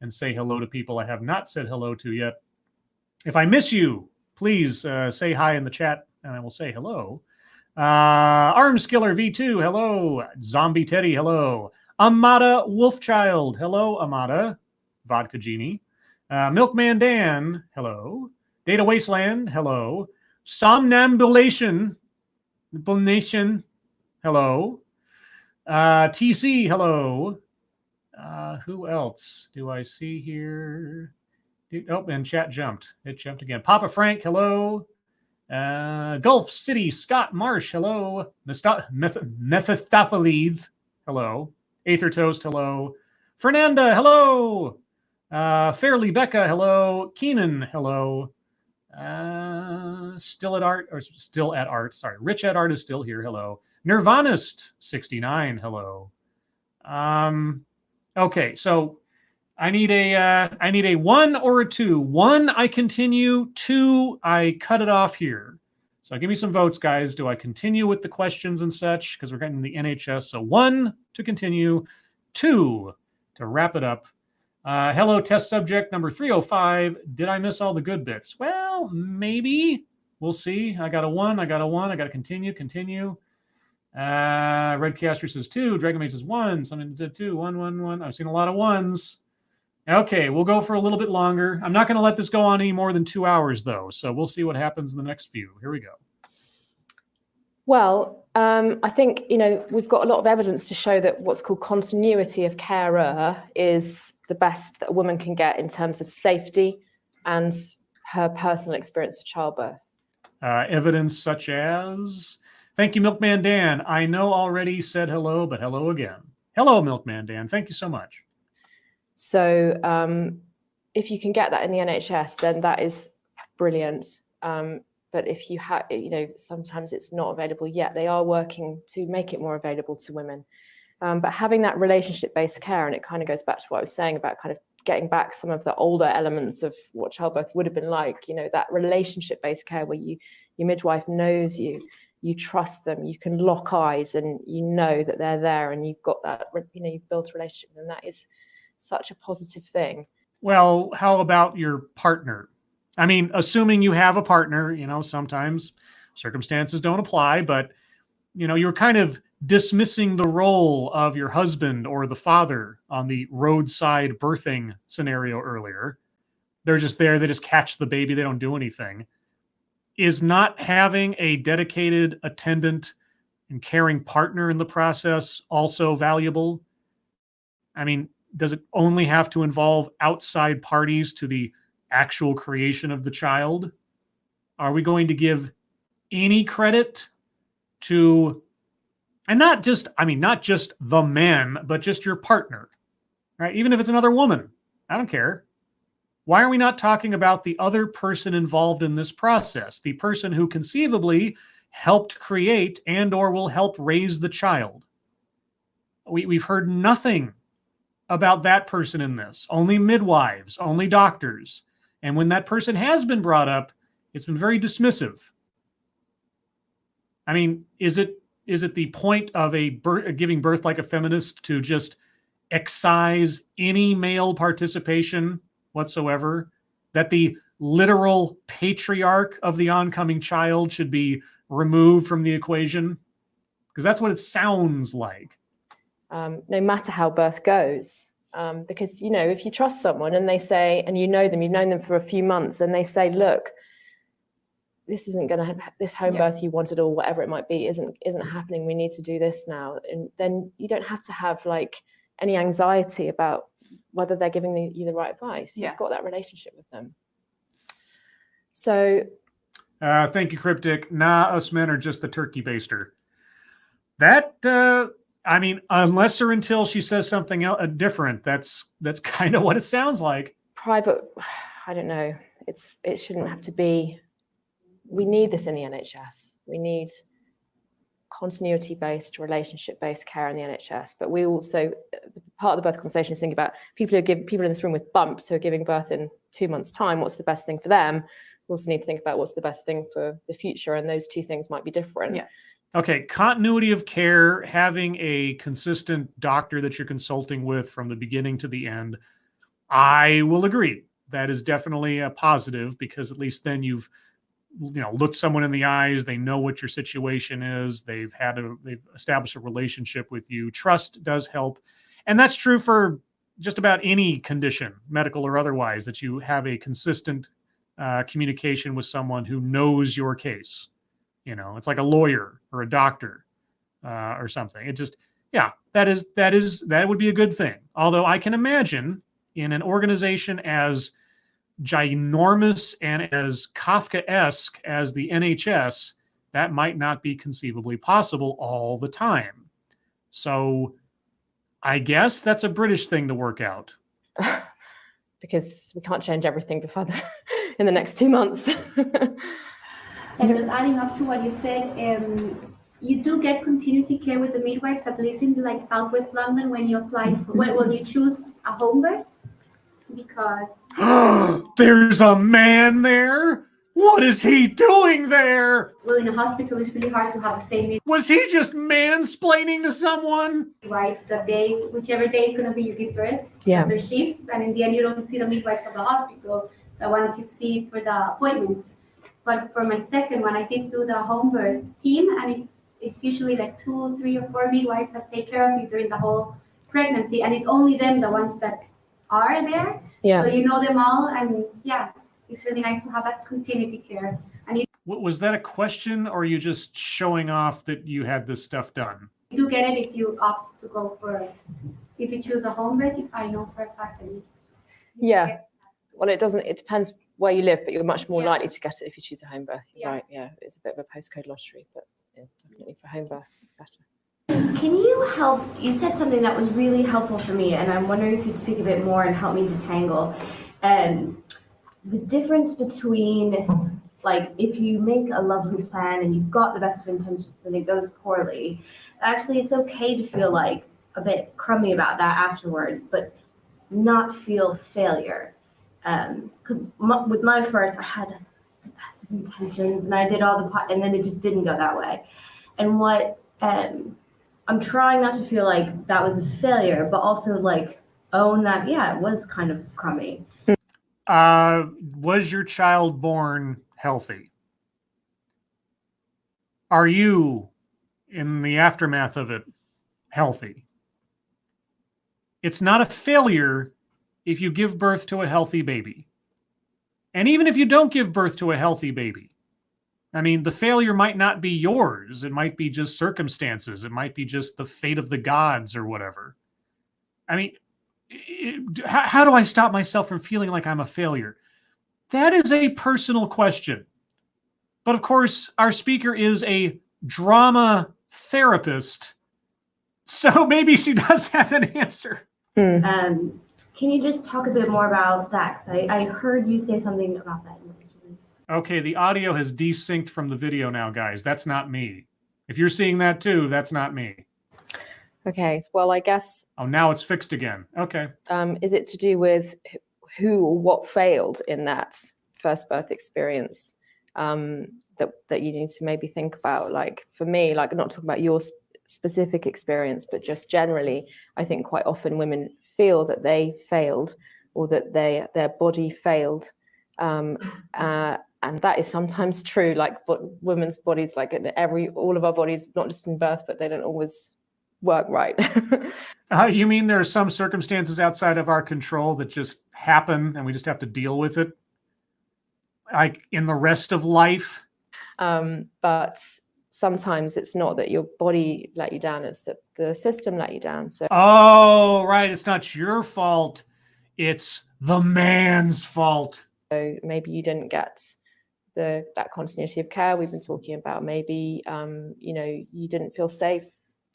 and say hello to people I have not said hello to yet. If I miss you, please say hi in the chat, and I will say hello. Armskiller V2, hello. Zombie Teddy, hello. Amada Wolfchild, hello, Amada. Vodka Genie. Milkman Dan, hello. Data Wasteland, hello. Somnambulation, hello. TC, hello. Who else do I see here? Oh, and chat jumped. It jumped again. Papa Frank, hello. Gulf City, Scott Marsh, hello. Mephistopheles, hello. Aether Toast, hello. Fernanda, hello. Fairly Becca, hello. Keenan, hello. Still at art. Sorry, Rich at art is still here. Hello. Nirvanist 69. Hello. Okay, so I need a 1 or a 2. 1, I continue. 2, I cut it off here. So give me some votes, guys. Do I continue with the questions and such? Because we're getting the NHS. So 1 to continue, 2 to wrap it up. Hello, test subject number 305. Did I miss all the good bits? Well, maybe. We'll see. I got a 1. I got to continue. Redcaster says 2. Dragon Mace says 1. Something said 2. 1, 1, 1. I've seen a lot of 1s. Okay, we'll go for a little bit longer. I'm not going to let this go on any more than 2 hours, though. So we'll see what happens in the next few. Here we go. Well, I think, we've got a lot of evidence to show that what's called continuity of carer is the best that a woman can get in terms of safety and her personal experience of childbirth. Evidence such as... Thank you, Milkman Dan. I know already said hello, but hello again. Hello, Milkman Dan. Thank you so much. So if you can get that in the NHS, then that is brilliant. But if you have, sometimes it's not available yet. They are working to make it more available to women. But having that relationship-based care, and it kind of goes back to what I was saying about kind of getting back some of the older elements of what childbirth would have been like, that relationship-based care where your midwife knows you, you trust them, you can lock eyes and you know that they're there and you've got that, you've built a relationship with them. That is such a positive thing. Well, how about your partner? I mean, assuming you have a partner, sometimes circumstances don't apply, but, you're kind of dismissing the role of your husband or the father on the roadside birthing scenario earlier. They're just there. They just catch the baby. They don't do anything. Is not having a dedicated attendant and caring partner in the process also valuable? I mean, does it only have to involve outside parties to the actual creation of the child? Are we going to give any credit to, and not just the man, but just your partner, right? Even if it's another woman, I don't care. Why are we not talking about the other person involved in this process? The person who conceivably helped create and or will help raise the child. We've heard nothing about that person in this. Only midwives, only doctors. And when that person has been brought up, it's been very dismissive. I mean, is it the point of giving birth like a feminist to just excise any male participation whatsoever, that the literal patriarch of the oncoming child should be removed from the equation? Because that's what it sounds like. No matter how birth goes. Because, if you trust someone and they say, and you've known them for a few months, and they say, look, this isn't going to happen, this home birth you wanted or whatever it might be isn't happening, we need to do this now. And then you don't have to have any anxiety about whether they're giving you the right advice. You've got that relationship with them. So thank you, Cryptic. Nah, us men are just the turkey baster. That unless or until she says something else different, that's kind of what it sounds like. Private, I don't know. It shouldn't have to be. We need this in the NHS. We need continuity-based, relationship-based care in the NHS. But we also, part of the birth conversation is thinking about people in this room with bumps who are giving birth in 2 months' time. What's the best thing for them? We also need to think about what's the best thing for the future, and those two things might be different. Yeah. Okay, continuity of care, having a consistent doctor that you're consulting with from the beginning to the end, I will agree. That is definitely a positive, because at least then you've looked someone in the eyes. They know what your situation is. They've established a relationship with you. Trust does help. And that's true for just about any condition, medical or otherwise, that you have a consistent communication with someone who knows your case. It's like a lawyer or a doctor or something. It just, that would be a good thing. Although I can imagine in an organization as ginormous and as Kafkaesque as the NHS, that might not be conceivably possible all the time. So I guess that's a British thing to work out. Because we can't change everything before in the next 2 months. And just adding up to what you said, you do get continuity care with the midwives, at least in like Southwest London, when you apply for, when you choose a home birth, because there's a man there. What is he doing there? well, in a hospital, it's really hard to have the same Was he just mansplaining to someone? midwife the day, whichever day is going to be you give birth. Yeah. There's shifts, and in the end, you don't see the midwives of the hospital, the ones you see for the appointments. But for my second one, I did do the home birth team, and it's usually like 2, 3, or 4 midwives that take care of you during the whole pregnancy, and it's only them, the ones that are there. Yeah. So you know them all, and yeah, it's really nice to have that continuity care. And you Was that a question, or are you just showing off that you had this stuff done? do get it if you opt to go for, if you choose a home birth. I know for a fact that you Yeah. Well, it depends where you live, but you're much more Yeah. likely to get it if you choose a home birth. Yeah. Right, yeah. It's a bit of a postcode lottery, but yeah, definitely for home birth, better. Can you help? You said something that was really helpful for me, and I'm wondering if you'd speak a bit more and help me detangle the difference between, like, if you make a lovely plan and you've got the best of intentions and it goes poorly, actually it's okay to feel like a bit crummy about that afterwards, but not feel failure. Because with my first, I had the best of intentions and I did all the and then it just didn't go that way. And what I'm trying not to feel like that was a failure, but also like own that, yeah, it was kind of crummy. Was your child born healthy? Are you, in the aftermath of it, healthy? It's not a failure if you give birth to a healthy baby. And even if you don't give birth to a healthy baby, I mean, the failure might not be yours. It might be just circumstances. It might be just the fate of the gods or whatever. I mean, how do I stop myself from feeling like I'm a failure? That is a personal question. But of course, our speaker is a drama therapist, so maybe she does have an answer. Can you just talk a bit more about that? 'Cause I heard you say something about that. Okay, the audio has desynced from the video now, guys. That's not me. If you're seeing that too, that's not me. Okay, well, I guess, Oh, now it's fixed again. Okay. is it to do with who or what failed in that first birth experience that you need to maybe think about? Like for me, like not talking about your specific experience, but just generally, I think quite often women feel that they failed or that their body failed. And that is sometimes true, like women's bodies, like in all of our bodies, not just in birth, but they don't always work right. You mean there are some circumstances outside of our control that just happen and we just have to deal with it? Like in the rest of life? But sometimes it's not that your body let you down, it's that the system let you down. So Oh, right. It's not your fault. It's the man's fault. maybe you didn't get that continuity of care we've been talking about. Maybe you didn't feel safe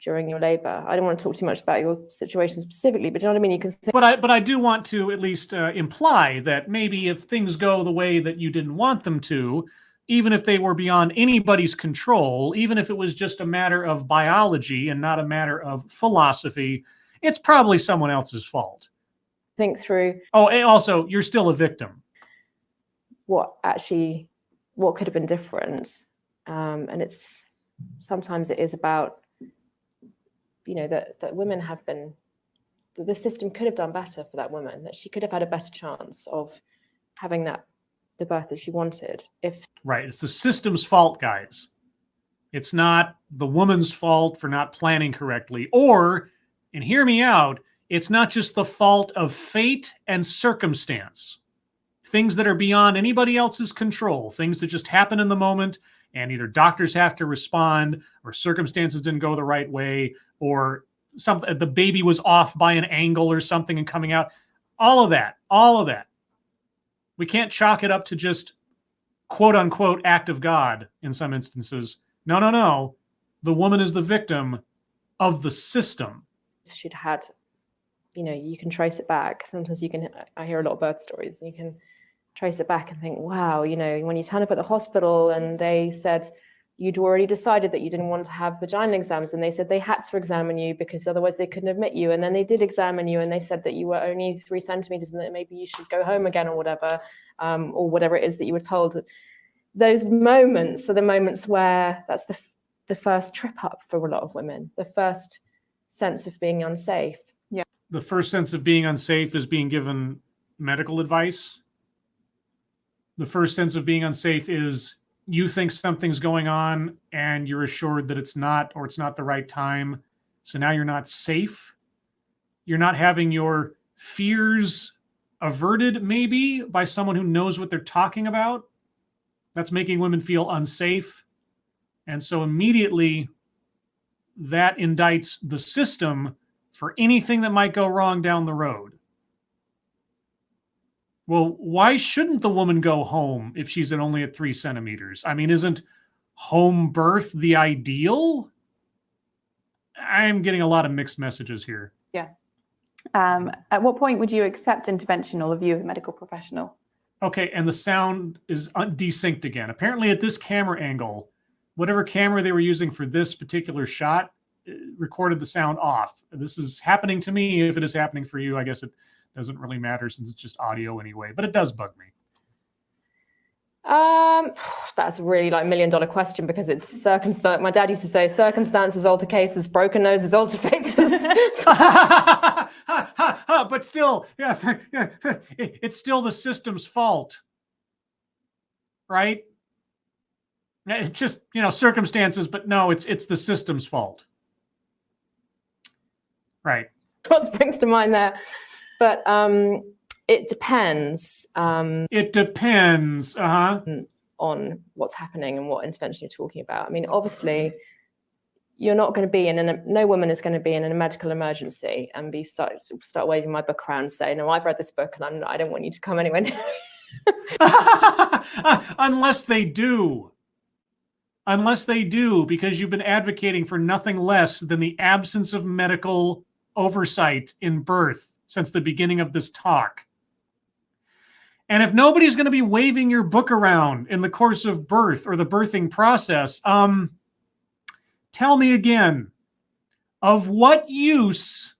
during your labor. I don't want to talk too much about your situation specifically, but you know what I mean? You can think. But I do want to at least imply that maybe if things go the way that you didn't want them to, even if they were beyond anybody's control, even if it was just a matter of biology and not a matter of philosophy, it's probably someone else's fault. Think through. Oh, and also, you're still a victim. What could have been different? And sometimes it is about, that women have been, the system could have done better for that woman, that she could have had a better chance of having the birth that she wanted. Right. It's the system's fault, guys. It's not the woman's fault for not planning correctly. Or, and hear me out, it's not just the fault of fate and circumstance. Things that are beyond anybody else's control, things that just happen in the moment, and either doctors have to respond, or circumstances didn't go the right way, or the baby was off by an angle or something and coming out. All of that. We can't chalk it up to just quote unquote act of God in some instances. No, no, no. The woman is the victim of the system. If she'd had, you can trace it back. Sometimes I hear a lot of birth stories, and you can trace it back and think, wow, when you turn up at the hospital and they said you'd already decided that you didn't want to have vaginal exams, and they said they had to examine you because otherwise they couldn't admit you, and then they did examine you and they said that you were only 3 centimeters and that maybe you should go home again or whatever it is that you were told. Those moments are the moments where that's the first trip up for a lot of women, the first sense of being unsafe. Yeah. The first sense of being unsafe is being given medical advice. The first sense of being unsafe is you think something's going on and you're assured that it's not, or it's not the right time. So now you're not safe. You're not having your fears averted maybe by someone who knows what they're talking about. That's making women feel unsafe. And so immediately that indicts the system for anything that might go wrong down the road. Well, why shouldn't the woman go home if she's only at 3 centimeters? I mean, isn't home birth the ideal? I'm getting a lot of mixed messages here. Yeah. At what point would you accept intervention or the view of a medical professional? Okay, and the sound is desynced again. Apparently at this camera angle, whatever camera they were using for this particular shot recorded the sound off. This is happening to me. If it is happening for you, I guess it doesn't really matter since it's just audio anyway, but it does bug me. That's a really $1 million question because it's circumstance. My dad used to say, circumstances alter cases, broken noses alter faces. But still, it's still the system's fault, right? It's just, circumstances, but no, it's the system's fault. Right. What springs to mind there? But it depends. It depends. On what's happening and what intervention you're talking about. I mean, obviously, you're not going to be no woman is going to be in a medical emergency and start waving my book around and say, no, I've read this book and I don't want you to come anywhere near. Unless they do, because you've been advocating for nothing less than the absence of medical oversight in birth since the beginning of this talk. And if nobody's going to be waving your book around in the course of birth or the birthing process, tell me again, of what use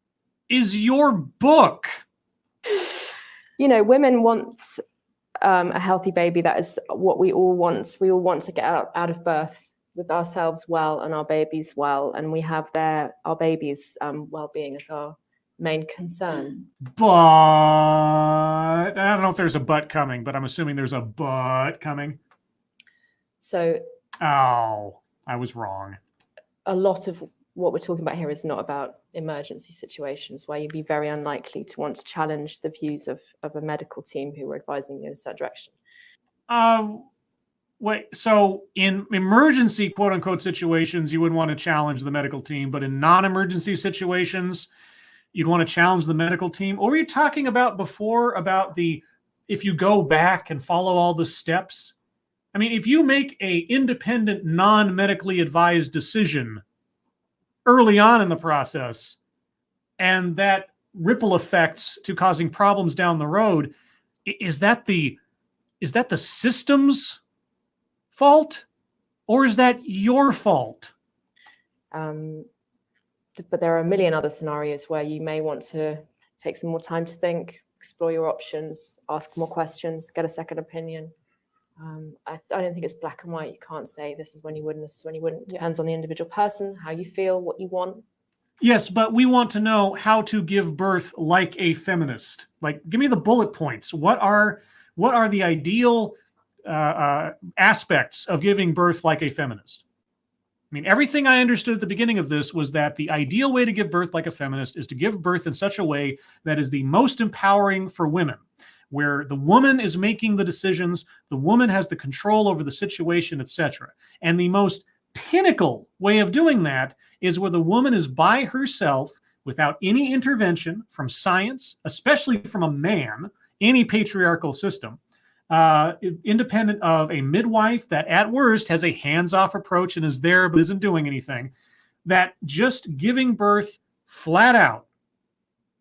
is your book? Women want a healthy baby. That is what we all want. We all want to get out of birth with ourselves well and our babies well, and we have our babies' well-being as our main concern. But I don't know if there's a but coming, but I'm assuming there's a but coming. So, I was wrong. A lot of what we're talking about here is not about emergency situations where you'd be very unlikely to want to challenge the views of a medical team who were advising you in a certain direction. Wait, so in emergency, quote unquote, situations, you wouldn't want to challenge the medical team, but in non-emergency situations, you'd want to challenge the medical team? Or were you talking about before about if you go back and follow all the steps? I mean, if you make a independent, non-medically advised decision early on in the process, and that ripple effects to causing problems down the road, is that the system's fault, or is that your fault? But there are a million other scenarios where you may want to take some more time to think, explore your options, ask more questions, get a second opinion. I don't think it's black and white. You can't say this is when you would and this is when you wouldn't. It depends on the individual person, how you feel, what you want. Yes, but we want to know how to give birth like a feminist. Like, give me the bullet points. What are the ideal aspects of giving birth like a feminist? I mean, everything I understood at the beginning of this was that the ideal way to give birth like a feminist is to give birth in such a way that is the most empowering for women, where the woman is making the decisions, the woman has the control over the situation, etc. And the most pinnacle way of doing that is where the woman is by herself without any intervention from science, especially from a man, any patriarchal system, independent of a midwife that at worst has a hands-off approach and is there but isn't doing anything, that just giving birth flat out,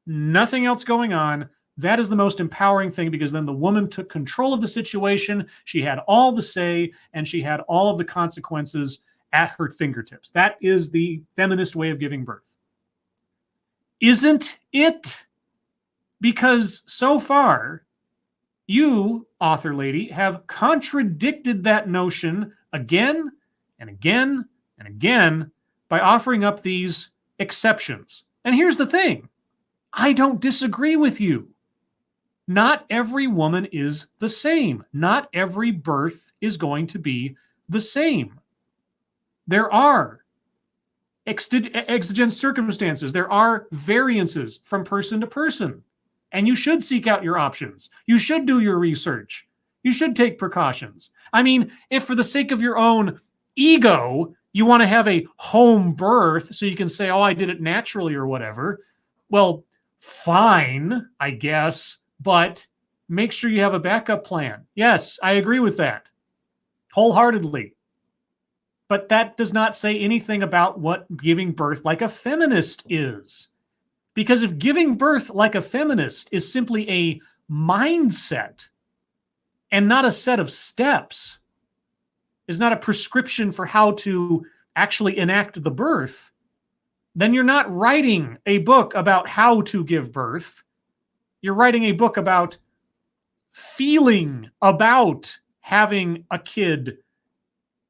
nothing else going on, that is the most empowering thing, because then the woman took control of the situation, she had all the say, and she had all of the consequences at her fingertips. That is the feminist way of giving birth. Isn't it? Because so far, you, author lady, have contradicted that notion again and again and again by offering up these exceptions. And here's the thing. I don't disagree with you. Not every woman is the same. Not every birth is going to be the same. There are exigent circumstances. There are variances from person to person. And you should seek out your options. You should do your research. You should take precautions. I mean, if for the sake of your own ego, you want to have a home birth so you can say, oh, I did it naturally or whatever, well, fine, I guess, but make sure you have a backup plan. Yes, I agree with that wholeheartedly. But that does not say anything about what giving birth like a feminist is. Because if giving birth like a feminist is simply a mindset and not a set of steps, is not a prescription for how to actually enact the birth, then you're not writing a book about how to give birth. You're writing a book about feeling about having a kid,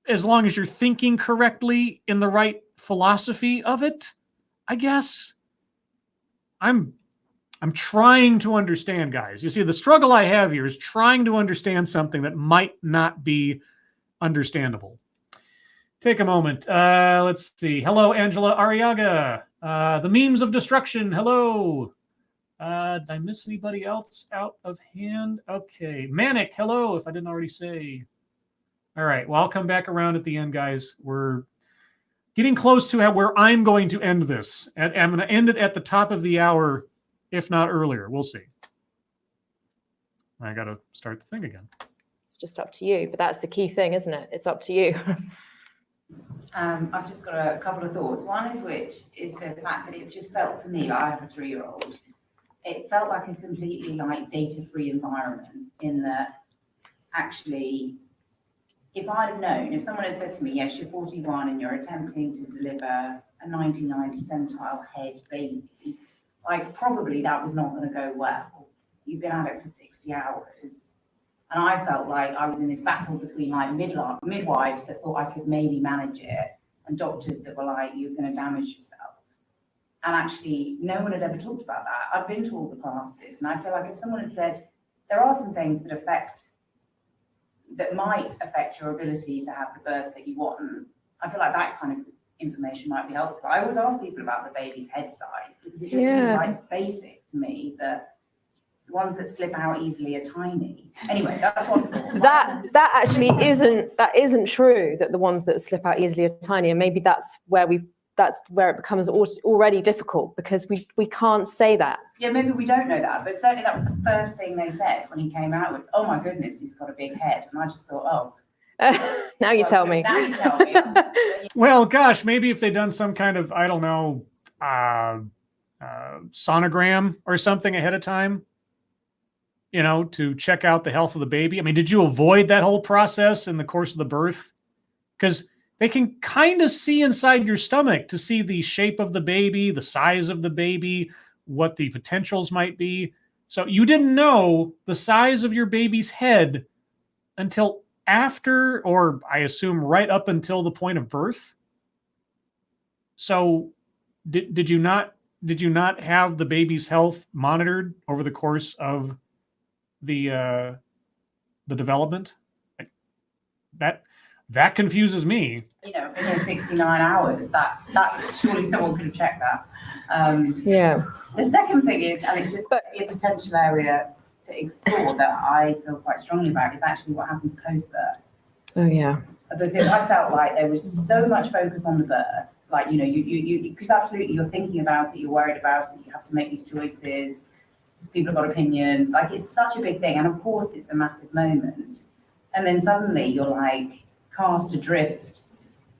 as long as you're thinking correctly in the right philosophy of it, I guess. I'm trying to understand, guys. You see, the struggle I have here is trying to understand something that might not be understandable. Take a moment. Let's see. Hello, Angela Arriaga. The memes of destruction. Hello. Did I miss anybody else out of hand? Okay. Manic. Hello, if I didn't already say. All right. Well, I'll come back around at the end, guys. We're getting close to where I'm going to end this. And I'm going to end it at the top of the hour, if not earlier. We'll see. I got to start the thing again. It's just up to you, but that's the key thing, isn't it? It's up to you. I've just got a couple of thoughts. One is the fact that it just felt to me, like I have a 3-year-old, it felt like a completely like data-free environment, in that actually, if I'd have known, if someone had said to me, yes, you're 41 and you're attempting to deliver a 99 percentile head baby, like probably that was not going to go well. You've been at it for 60 hours. And I felt like I was in this battle between like midwives that thought I could maybe manage it, and doctors that were like, you're going to damage yourself. And actually, no one had ever talked about that. I'd been to all the classes, and I feel like if someone had said, there are some things that might affect your ability to have the birth that you want, I feel like that kind of information might be helpful. I always ask people about the baby's head size, because it just seems like basic to me that the ones that slip out easily are tiny. Anyway, that's one thought. That actually isn't true, that the ones that slip out easily are tiny, and maybe that's where it becomes already difficult, because we can't say that. Yeah, maybe we don't know that, but certainly that was the first thing they said when he came out, was, oh my goodness, he's got a big head. And I just thought, oh. Now you tell me. Now you tell me. Well, gosh, maybe if they'd done some kind of, I don't know, sonogram or something ahead of time, you know, to check out the health of the baby. I mean, did you avoid that whole process in the course of the birth? Because they can kind of see inside your stomach to see the shape of the baby, the size of the baby, what the potentials might be. So you didn't know the size of your baby's head until after, or I assume right up until the point of birth. So did you not have the baby's health monitored over the course of the development? That confuses me. You know, in the 69 hours, that surely someone could have checked that. Yeah. The second thing is, and it's just a potential area to explore that I feel quite strongly about, is actually what happens post-birth. Oh yeah. Because I felt like there was so much focus on the birth, like, you know, you because absolutely you're thinking about it, you're worried about it, you have to make these choices. people have got opinions. Like, it's such a big thing. And of course, it's a massive moment. And then suddenly you're like cast adrift,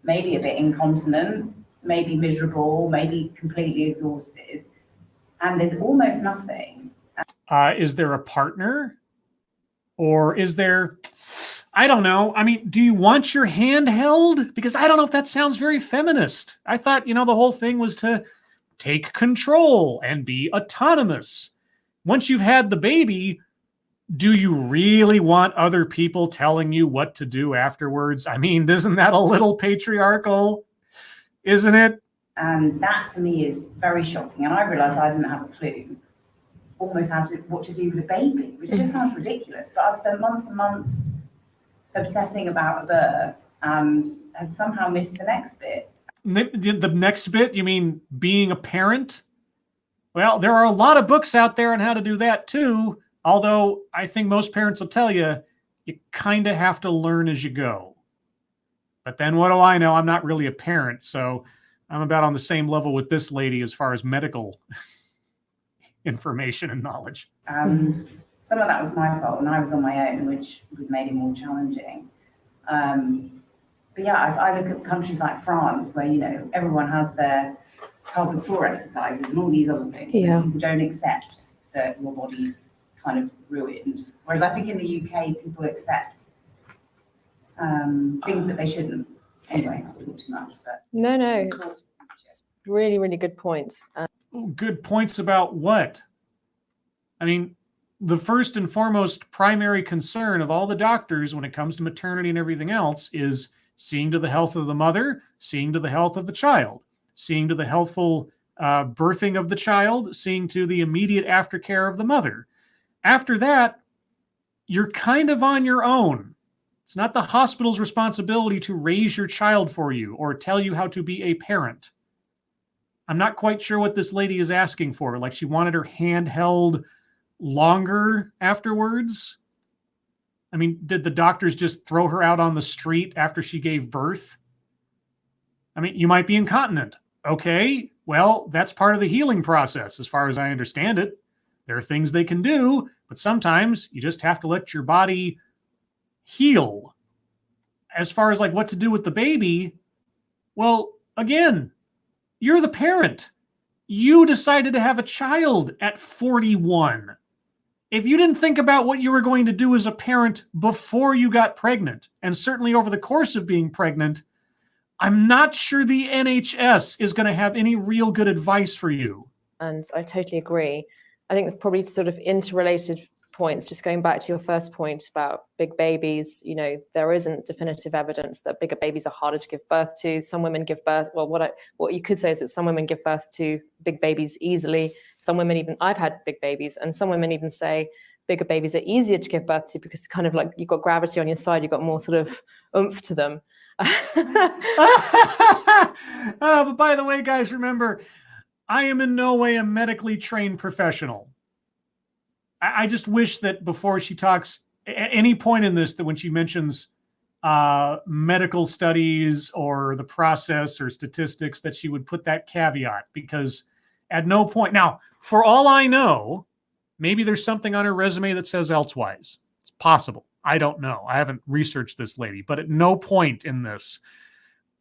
maybe a bit incontinent, maybe miserable, maybe completely exhausted. And there's almost nothing. Is there a partner? Or is there, I don't know. I mean, do you want your hand held? Because I don't know if that sounds very feminist. I thought, the whole thing was to take control and be autonomous. Once you've had the baby, do you really want other people telling you what to do afterwards? I mean, isn't that a little patriarchal? Isn't it? And that to me is very shocking. And I realized I didn't have a clue almost what to do with a baby, which just sounds ridiculous. But I'd spent months and months obsessing about a birth and had somehow missed the next bit. The next bit, you mean being a parent? Well, there are a lot of books out there on how to do that too. Although I think most parents will tell you, you kind of have to learn as you go. But then what do I know? I'm not really a parent, so I'm about on the same level with this lady as far as medical information and knowledge. And some of that was my fault, and I was on my own, which made it more challenging. But yeah, I look at countries like France, where everyone has their pelvic floor exercises and all these other things. Yeah. People don't accept that your body's kind of ruined. Whereas I think in the UK, people accept things that they shouldn't. Anyway, I'll talk too much. But No, it's really, really good point. Good points about what? I mean, the first and foremost primary concern of all the doctors when it comes to maternity and everything else is seeing to the health of the mother, seeing to the health of the child, seeing to the healthful birthing of the child, seeing to the immediate aftercare of the mother. After that, you're kind of on your own. It's not the hospital's responsibility to raise your child for you or tell you how to be a parent. I'm not quite sure what this lady is asking for. Like, she wanted her hand held longer afterwards. I mean, did the doctors just throw her out on the street after she gave birth? I mean, you might be incontinent. Okay, well, that's part of the healing process, as far as I understand it. There are things they can do, but sometimes you just have to let your body heal. As far as like what to do with the baby, well, again, you're the parent. You decided to have a child at 41. If you didn't think about what you were going to do as a parent before you got pregnant, and certainly over the course of being pregnant, I'm not sure the NHS is going to have any real good advice for you. And I totally agree. I think probably sort of interrelated points, just going back to your first point about big babies, there isn't definitive evidence that bigger babies are harder to give birth to. Some women give birth, well, what you could say is that some women give birth to big babies easily. Some women even, I've had big babies, and some women even say bigger babies are easier to give birth to because it's kind of like you've got gravity on your side, you've got more sort of oomph to them. But by the way, guys, remember, I am in no way a medically trained professional. I just wish that before she talks, at any point in this, that when she mentions medical studies or the process or statistics, that she would put that caveat, because at no point, now, for all I know, maybe there's something on her resume that says elsewise. It's possible. I don't know. I haven't researched this lady, but at no point in this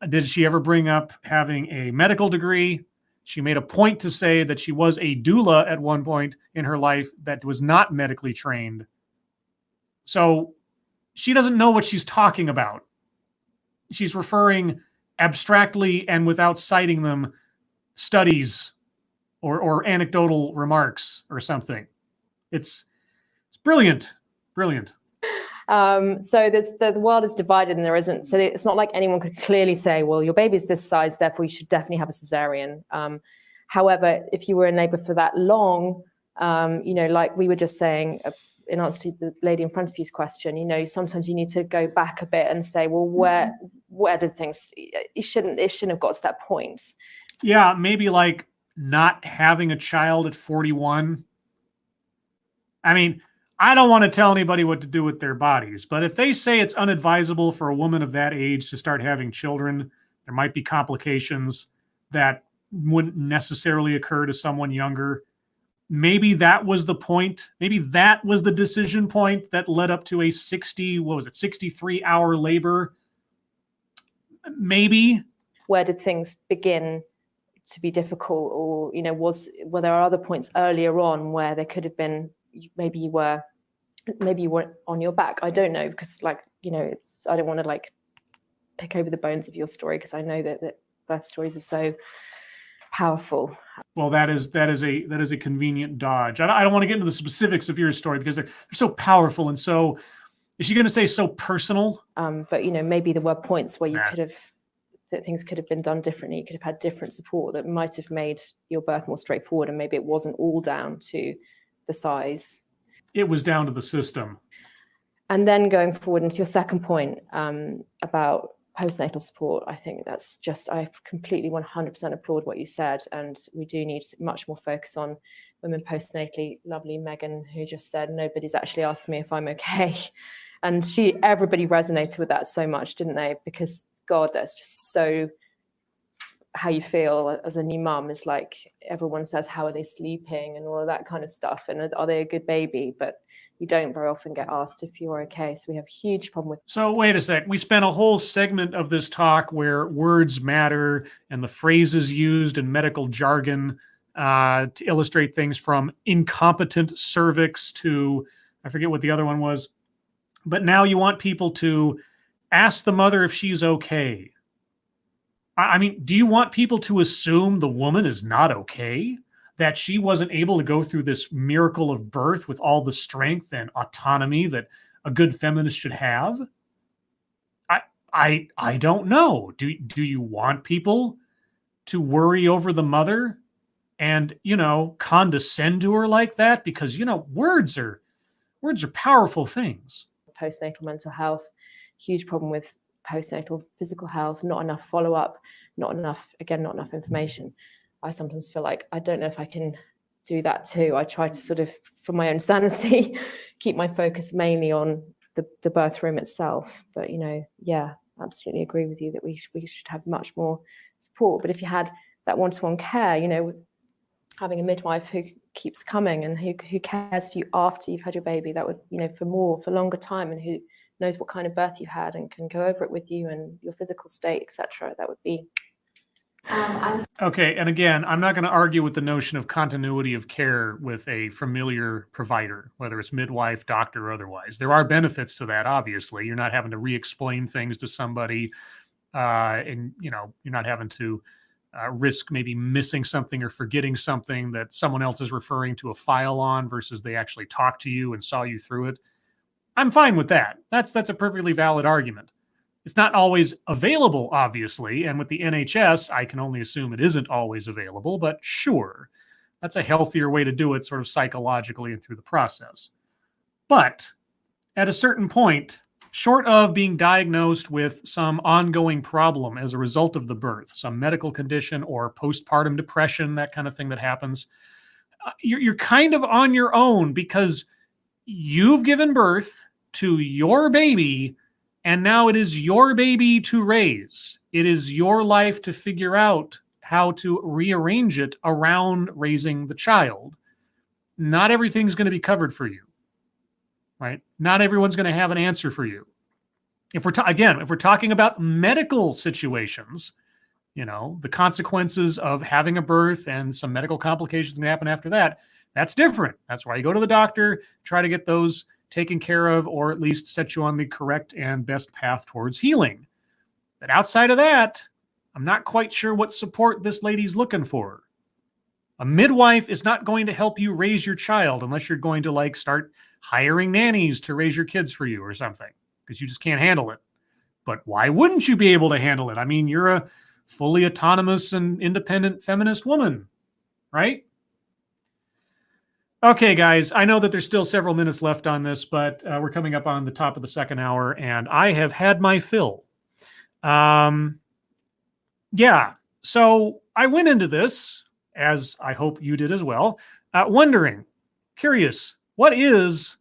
did she ever bring up having a medical degree. She made a point to say that she was a doula at one point in her life that was not medically trained. So she doesn't know what she's talking about. She's referring abstractly and without citing them studies or anecdotal remarks or something. It's brilliant, brilliant. So the world is divided, and there isn't. So it's not like anyone could clearly say, "Well, your baby's this size, therefore you should definitely have a cesarean." However, if you were in labour for that long, like we were just saying in answer to the lady in front of you's question, sometimes you need to go back a bit and say, "Well, where did things? It shouldn't have got to that point." Yeah, maybe like not having a child at 41. I mean, I don't want to tell anybody what to do with their bodies, but if they say it's unadvisable for a woman of that age to start having children, there might be complications that wouldn't necessarily occur to someone younger. maybe that was the point. Maybe that was the decision point that led up to a 63-hour labor. Maybe. Where did things begin to be difficult, or were there other points earlier on where there could have been, maybe you were on your back? I don't know, because I don't want to pick over the bones of your story, because I know that birth stories are so powerful. Well, that is a convenient dodge. I don't want to get into the specifics of your story because they're so powerful and so. Is she going to say so personal? But maybe there were points where that things could have been done differently. You could have had different support that might have made your birth more straightforward, and maybe it wasn't all down to the size. It was down to the system. And then going forward into your second point about postnatal support, I think that's just, I completely 100% applaud what you said, and we do need much more focus on women postnatally. Lovely Megan, who just said, nobody's actually asked me if I'm okay. And everybody resonated with that so much, didn't they? Because God, that's just so how you feel as a new mum, is everyone says, how are they sleeping and all of that kind of stuff, and are they a good baby? But you don't very often get asked if you're okay. So we have a huge problem with. So wait a sec. We spent a whole segment of this talk where words matter and the phrases used in medical jargon to illustrate things from incompetent cervix to, I forget what the other one was. But now you want people to ask the mother if she's okay. I mean, do you want people to assume the woman is not okay? That she wasn't able to go through this miracle of birth with all the strength and autonomy that a good feminist should have? I don't know. Do you want people to worry over the mother and, condescend to her like that? Because, words are powerful things. Postnatal mental health, huge problem with postnatal physical health, not enough follow-up, not enough information. I sometimes feel like I don't know if I can do that too. I try to sort of, for my own sanity, keep my focus mainly on the birth room itself. But, absolutely agree with you that we should have much more support. But if you had that one-to-one care, having a midwife who keeps coming and who cares for you after you've had your baby, that would, for longer time, and who knows what kind of birth you had and can go over it with you and your physical state, etc. That would be. Okay, and again, I'm not going to argue with the notion of continuity of care with a familiar provider, whether it's midwife, doctor, or otherwise. There are benefits to that, obviously. You're not having to re-explain things to somebody, and you're not having to risk maybe missing something or forgetting something that someone else is referring to a file on versus they actually talked to you and saw you through it. I'm fine with that. That's a perfectly valid argument. It's not always available, obviously, and with the NHS, I can only assume it isn't always available, but sure, that's a healthier way to do it sort of psychologically and through the process. But at a certain point, short of being diagnosed with some ongoing problem as a result of the birth, some medical condition or postpartum depression, that kind of thing that happens, you're kind of on your own because you've given birth to your baby, and now it is your baby to raise. It is your life to figure out how to rearrange it around raising the child. Not everything's going to be covered for you, right? Not everyone's going to have an answer for you. If we're talking about medical situations, the consequences of having a birth and some medical complications can happen after that, that's different. That's why you go to the doctor, try to get those taken care of, or at least set you on the correct and best path towards healing. But outside of that, I'm not quite sure what support this lady's looking for. A midwife is not going to help you raise your child unless you're going to start hiring nannies to raise your kids for you or something, because you just can't handle it. But why wouldn't you be able to handle it? I mean, you're a fully autonomous and independent feminist woman, right? Okay, guys, I know that there's still several minutes left on this, but we're coming up on the top of the second hour, and I have had my fill. So I went into this, as I hope you did as well, curious, what is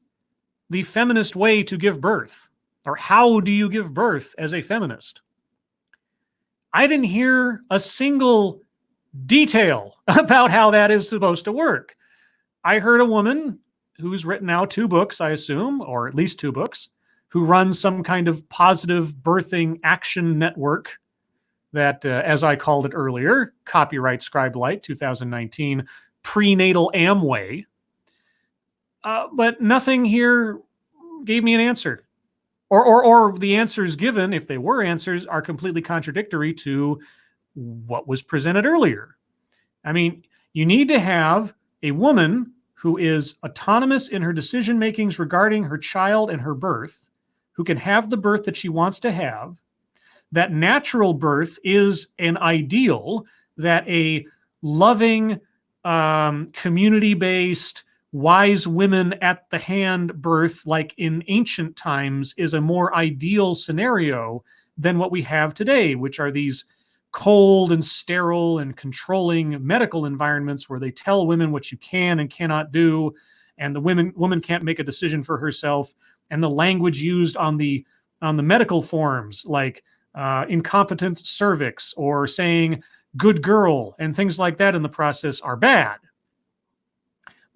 the feminist way to give birth? Or how do you give birth as a feminist? I didn't hear a single detail about how that is supposed to work. I heard a woman who's written now 2 books, I assume, or at least 2 books, who runs some kind of positive birthing action network that, as I called it earlier, copyright Scribe Light 2019, prenatal Amway. But nothing here gave me an answer. Or the answers given, if they were answers, are completely contradictory to what was presented earlier. I mean, you need to have a woman who is autonomous in her decision makings regarding her child and her birth, who can have the birth that she wants to have, that natural birth is an ideal, that a loving, community-based, wise women at the hand birth, like in ancient times, is a more ideal scenario than what we have today, which are these cold and sterile and controlling medical environments where they tell women what you can and cannot do, and the woman can't make a decision for herself, and the language used on the medical forms, like incompetent cervix or saying good girl and things like that in the process, are bad.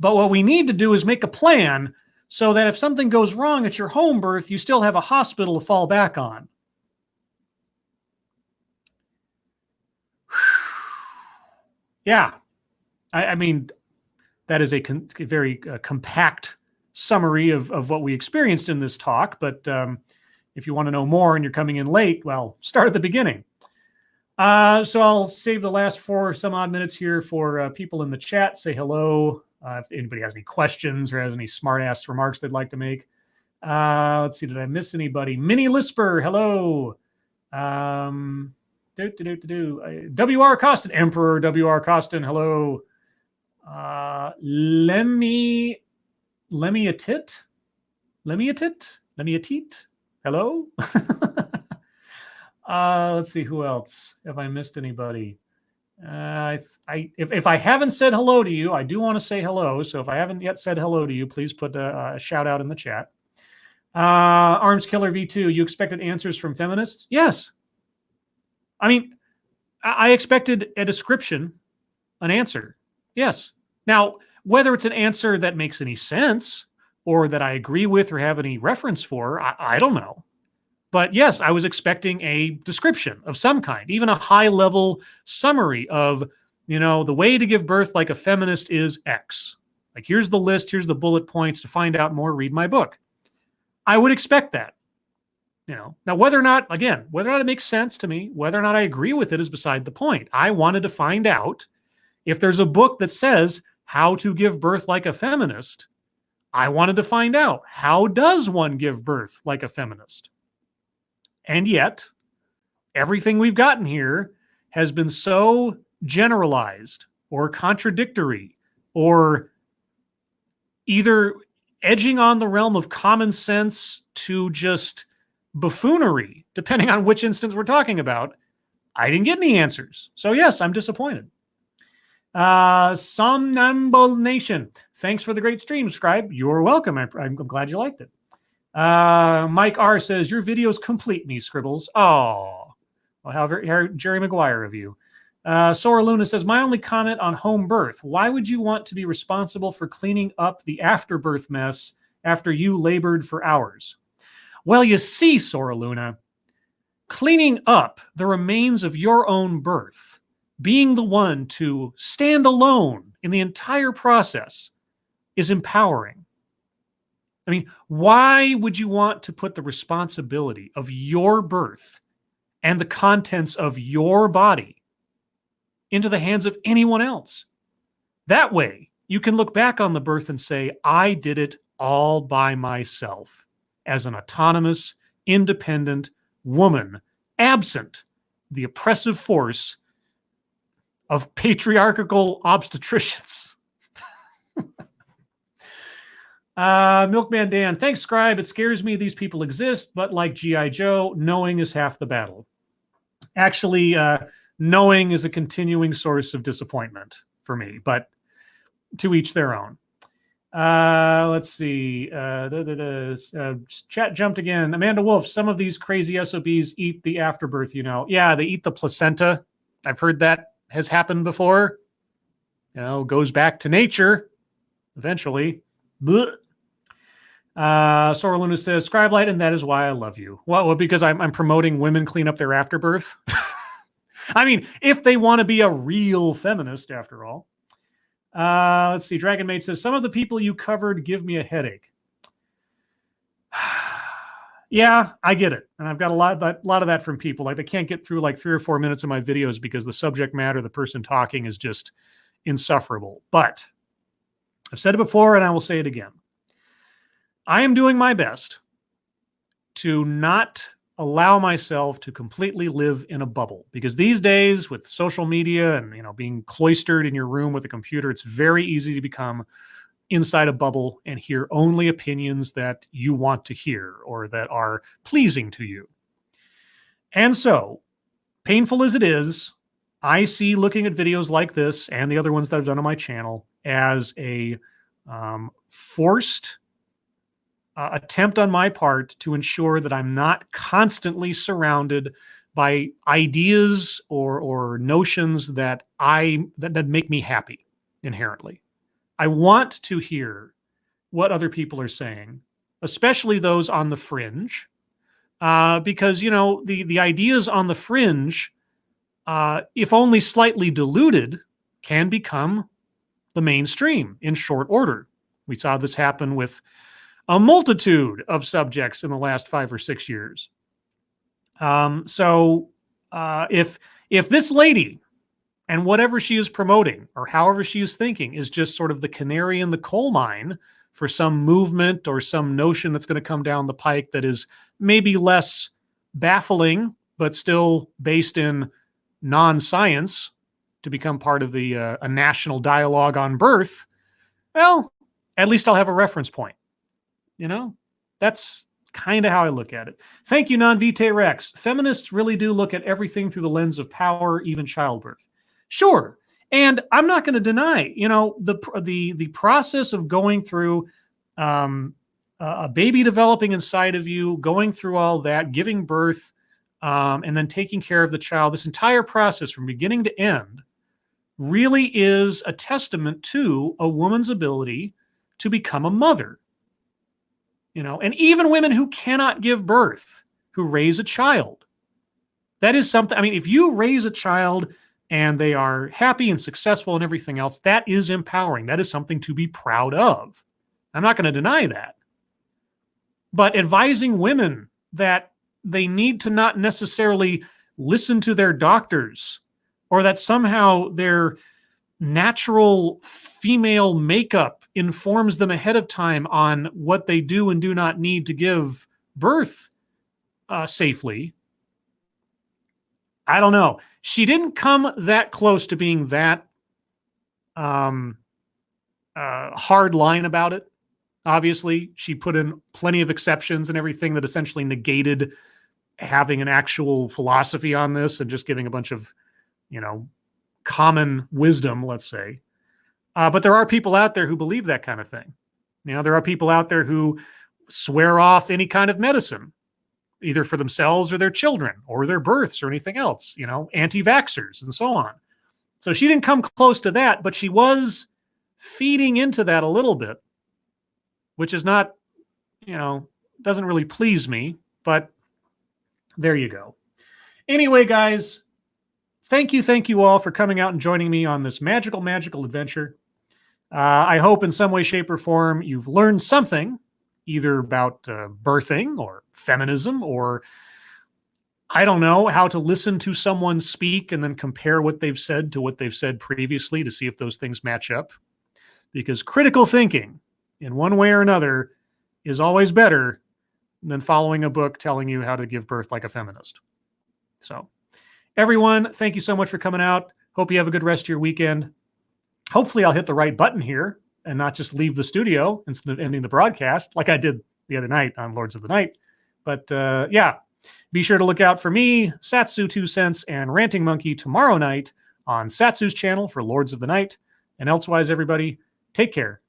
But what we need to do is make a plan so that if something goes wrong at your home birth, you still have a hospital to fall back on. Yeah, I mean, that is a very compact summary of what we experienced in this talk. But if you want to know more and you're coming in late, well, start at the beginning. So I'll save the last 4 some odd minutes here for people in the chat. Say hello. If anybody has any questions or has any smart-ass remarks they'd like to make. Let's see, did I miss anybody? Minnie Lisper, hello. W.R. Costin, Emperor W.R. Costin, hello. Lemmy Atit, hello. Let's see, who else? Have I missed anybody? If I haven't said hello to you, I do want to say hello. So if I haven't yet said hello to you, please put a shout out in the chat. Arms Killer V2, you expected answers from feminists? Yes. I mean, I expected a description, an answer. Yes. Now, whether it's an answer that makes any sense or that I agree with or have any reference for, I don't know. But yes, I was expecting a description of some kind, even a high-level summary of, the way to give birth like a feminist is X. Like, here's the list, here's the bullet points. To find out more, read my book. I would expect that. Now whether or not it makes sense to me, whether or not I agree with it is beside the point. I wanted to find out if there's a book that says how to give birth like a feminist. I wanted to find out, how does one give birth like a feminist? And yet, everything we've gotten here has been so generalized or contradictory or either edging on the realm of common sense to just buffoonery, depending on which instance we're talking about. I didn't get any answers. So yes, I'm disappointed. Somnambule Nation, thanks for the great stream, Scribe. You're welcome. I'm glad you liked it. Mike R says, your videos complete me, Scribbles. Oh, well, how Jerry Maguire of you. Sora Luna says, my only comment on home birth. Why would you want to be responsible for cleaning up the afterbirth mess after you labored for hours? Well, you see, Sora Luna, cleaning up the remains of your own birth, being the one to stand alone in the entire process, is empowering. I mean, why would you want to put the responsibility of your birth and the contents of your body into the hands of anyone else? That way, you can look back on the birth and say, I did it all by myself as an autonomous, independent woman, absent the oppressive force of patriarchal obstetricians. Milkman Dan, thanks, Scribe. It scares me these people exist, but like G.I. Joe, knowing is half the battle. Actually, knowing is a continuing source of disappointment for me, but to each their own. Let's see. Chat jumped again. Amanda Wolf, some of these crazy SOBs eat the afterbirth, Yeah, they eat the placenta. I've heard that has happened before. Goes back to nature. eventually. Blech. Sora Luna says, Scribe Light, and that is why I love you. Well, because I'm promoting women clean up their afterbirth. I mean, if they want to be a real feminist, after all. Let's see. Dragon Maid says, some of the people you covered give me a headache. Yeah, I get it. And I've got a lot of that from people. Like, they can't get through like 3 or 4 minutes of my videos because the subject matter, the person talking, is just insufferable. But I've said it before and I will say it again. I am doing my best to not allow myself to completely live in a bubble, because these days with social media and, you know, being cloistered in your room with a computer, it's very easy to become inside a bubble and hear only opinions that you want to hear or that are pleasing to you. And so, painful as it is, I see looking at videos like this and the other ones that I've done on my channel as a forced attempt on my part to ensure that I'm not constantly surrounded by ideas or notions that make me happy inherently. I want to hear what other people are saying, especially those on the fringe, because, you know, the ideas on the fringe, if only slightly diluted, can become the mainstream in short order. We saw this happen with a multitude of subjects in the last 5 or 6 years. So if this lady and whatever she is promoting or however she is thinking is just sort of the canary in the coal mine for some movement or some notion that's going to come down the pike that is maybe less baffling, but still based in non-science to become part of the a national dialogue on birth, well, at least I'll have a reference point. You know, that's kind of how I look at it. Thank you, Non-Vitae Rex. Feminists really do look at everything through the lens of power, even childbirth. Sure. And I'm not going to deny, you know, the process of going through a baby developing inside of you, going through all that, giving birth, and then taking care of the child, this entire process from beginning to end really is a testament to a woman's ability to become a mother. You know, and even women who cannot give birth, who raise a child, that is something. I mean, if you raise a child and they are happy and successful and everything else, that is empowering. That is something to be proud of. I'm not going to deny that. But advising women that they need to not necessarily listen to their doctors, or that somehow their natural female makeup informs them ahead of time on what they do and do not need to give birth safely. I don't know. She didn't come that close to being that hard line about it. Obviously, she put in plenty of exceptions and everything that essentially negated having an actual philosophy on this and just giving a bunch of, you know, common wisdom, let's say. But there are people out there who believe that kind of thing. You know, there are people out there who swear off any kind of medicine, either for themselves or their children or their births or anything else, you know, anti-vaxxers and so on. So she didn't come close to that, but she was feeding into that a little bit, which is not, you know, doesn't really please me, but there you go. Anyway, guys, thank you all for coming out and joining me on this magical adventure. I hope in some way, shape, or form you've learned something, either about birthing or feminism, or I don't know, how to listen to someone speak and then compare what they've said to what they've said previously to see if those things match up. Because critical thinking, in one way or another, is always better than following a book telling you how to give birth like a feminist. So, everyone, thank you so much for coming out. Hope you have a good rest of your weekend. Hopefully I'll hit the right button here and not just leave the studio instead of ending the broadcast like I did the other night on Lords of the Night. But yeah, be sure to look out for me, Satsu 2 Cents, and Ranting Monkey tomorrow night on Satsu's channel for Lords of the Night. And elsewise, everybody, take care